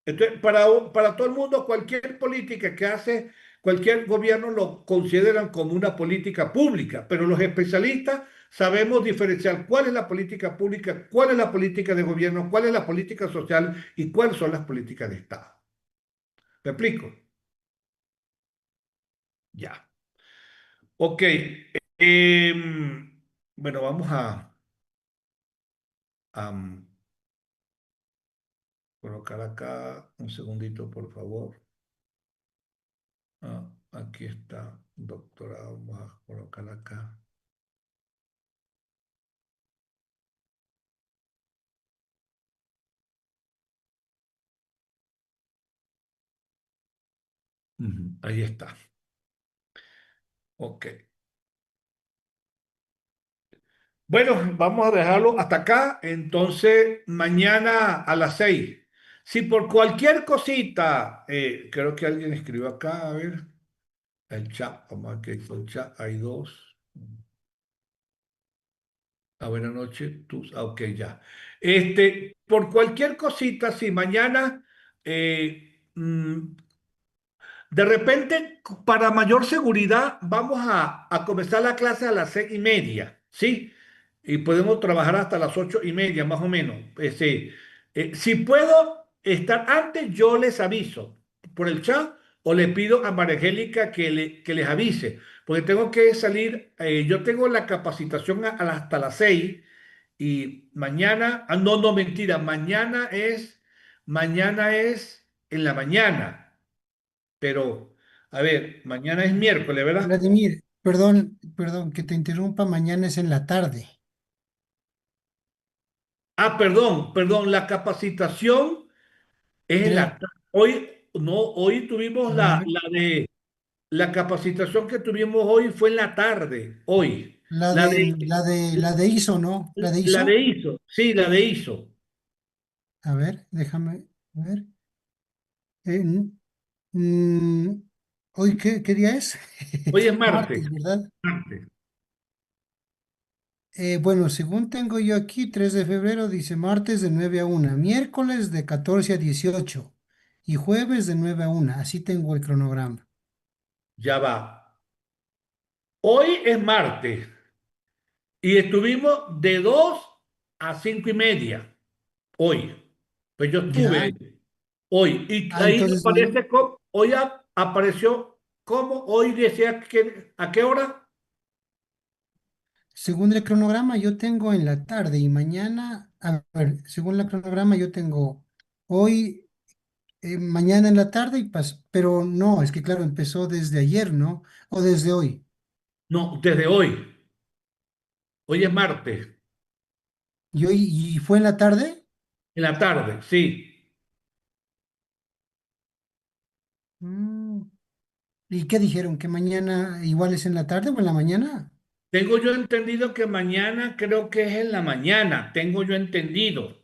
Entonces, para todo el mundo, cualquier política que hace cualquier gobierno lo consideran como una política pública, pero los especialistas sabemos diferenciar cuál es la política pública, cuál es la política de gobierno, cuál es la política social y cuáles son las políticas de Estado. ¿Me explico? Ya. Ok. Bueno, vamos a colocar acá un segundito, por favor. Aquí está, doctora. Vamos a colocar acá. Ujú, ahí está. Ok. Bueno, vamos a dejarlo hasta acá. Entonces, mañana a las 6. Si por cualquier cosita, creo que alguien escribió acá, a ver, el chat, vamos a ver qué hizo el chat. Hay dos. Buenas noches, tú, ok, ya. Por cualquier cosita, si mañana de repente, para mayor seguridad, vamos a comenzar la clase a las 6:30, ¿sí? Y podemos trabajar hasta las 8:30, más o menos. Si puedo estar antes, yo les aviso por el chat o le pido a María Angélica que les avise, porque tengo que salir, yo tengo la capacitación hasta las 6 y mañana, no, no, mentira, mañana es en la mañana. Pero, a ver, mañana es miércoles, ¿verdad? Vladimir, perdón que te interrumpa, mañana es en la tarde. Perdón, la capacitación es en De, hoy, no, hoy tuvimos a ver, la capacitación que tuvimos hoy fue en la tarde, hoy. La de, la de ISO, ¿no? La de la de ISO. ISO, sí, la de ISO. A ver, déjame ver. Eh, n- mm, ¿Hoy qué día es? Hoy es martes, Martes, ¿verdad? martes. Bueno, según tengo yo aquí, 3 de febrero dice martes de 9 a 1, miércoles de 14 a 18 y jueves de 9 a 1. Así tengo el cronograma. Ya va. Hoy es martes y estuvimos de 2 a 5:30, hoy. Pues yo Ya. estuve hoy, y Ah, ahí entonces, aparece como, hoy apareció como, hoy decía que, ¿a qué hora? según el cronograma, yo tengo en la tarde y mañana, a ver, según el cronograma, yo tengo hoy, mañana en la tarde pero no, es que claro, empezó desde ayer, ¿no? O desde hoy. No, desde hoy. Hoy es martes, Y fue en la tarde. en la tarde, sí. Mm, ¿Y qué dijeron? ¿Que mañana igual es en la tarde o en la mañana? Tengo yo entendido que mañana, creo que es en la mañana, tengo yo entendido.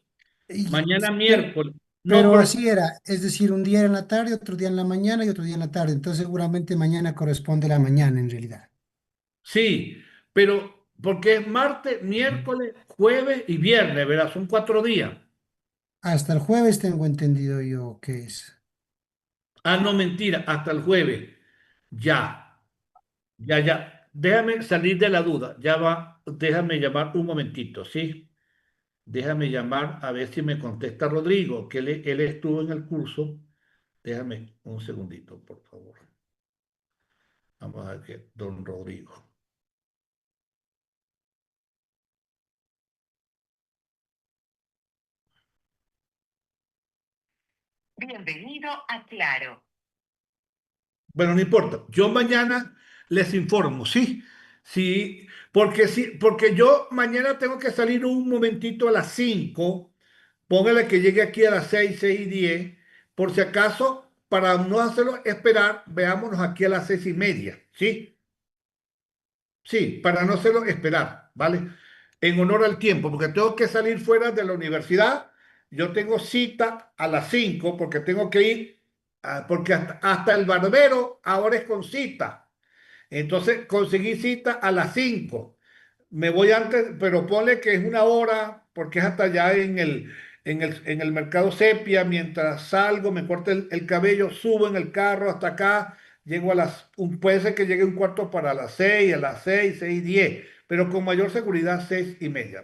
Y- Mañana pero, miércoles. No, pero pero así era, es decir, un día era en la tarde, otro día en la mañana y otro día en la tarde. Entonces seguramente mañana corresponde a la mañana en realidad. sí, pero porque es martes, miércoles, jueves y viernes, ¿verdad? Son 4 días. Hasta el jueves tengo entendido yo que es. Ah, no, mentira, hasta el jueves. Ya, ya. Déjame salir de la duda. Ya va, déjame llamar un momentito, ¿sí? Déjame llamar a ver si me contesta Rodrigo, que él estuvo en el curso. Déjame un segundito, por favor. Vamos a ver que don Rodrigo. Bienvenido a Claro. Bueno, no importa. Yo mañana les informo, ¿sí? Sí, porque yo mañana tengo que salir un momentito a las 5. Póngale que llegue aquí a las 6, 6:10. Por si acaso, para no hacerlo esperar, veámonos aquí a las 6:30, ¿sí? Sí, para no hacerlo esperar, ¿vale? En honor al tiempo, porque tengo que salir fuera de la universidad. Yo tengo cita a las 5 porque tengo que ir, porque hasta el barbero ahora es con cita. Entonces conseguí cita a las 5. Me voy antes, pero ponle que es una hora, porque es hasta allá en el mercado Sepia. Mientras salgo, me corto el cabello, subo en el carro hasta acá, llego puede ser que llegue un cuarto para las 6, a las 6:10, pero con mayor seguridad 6:30.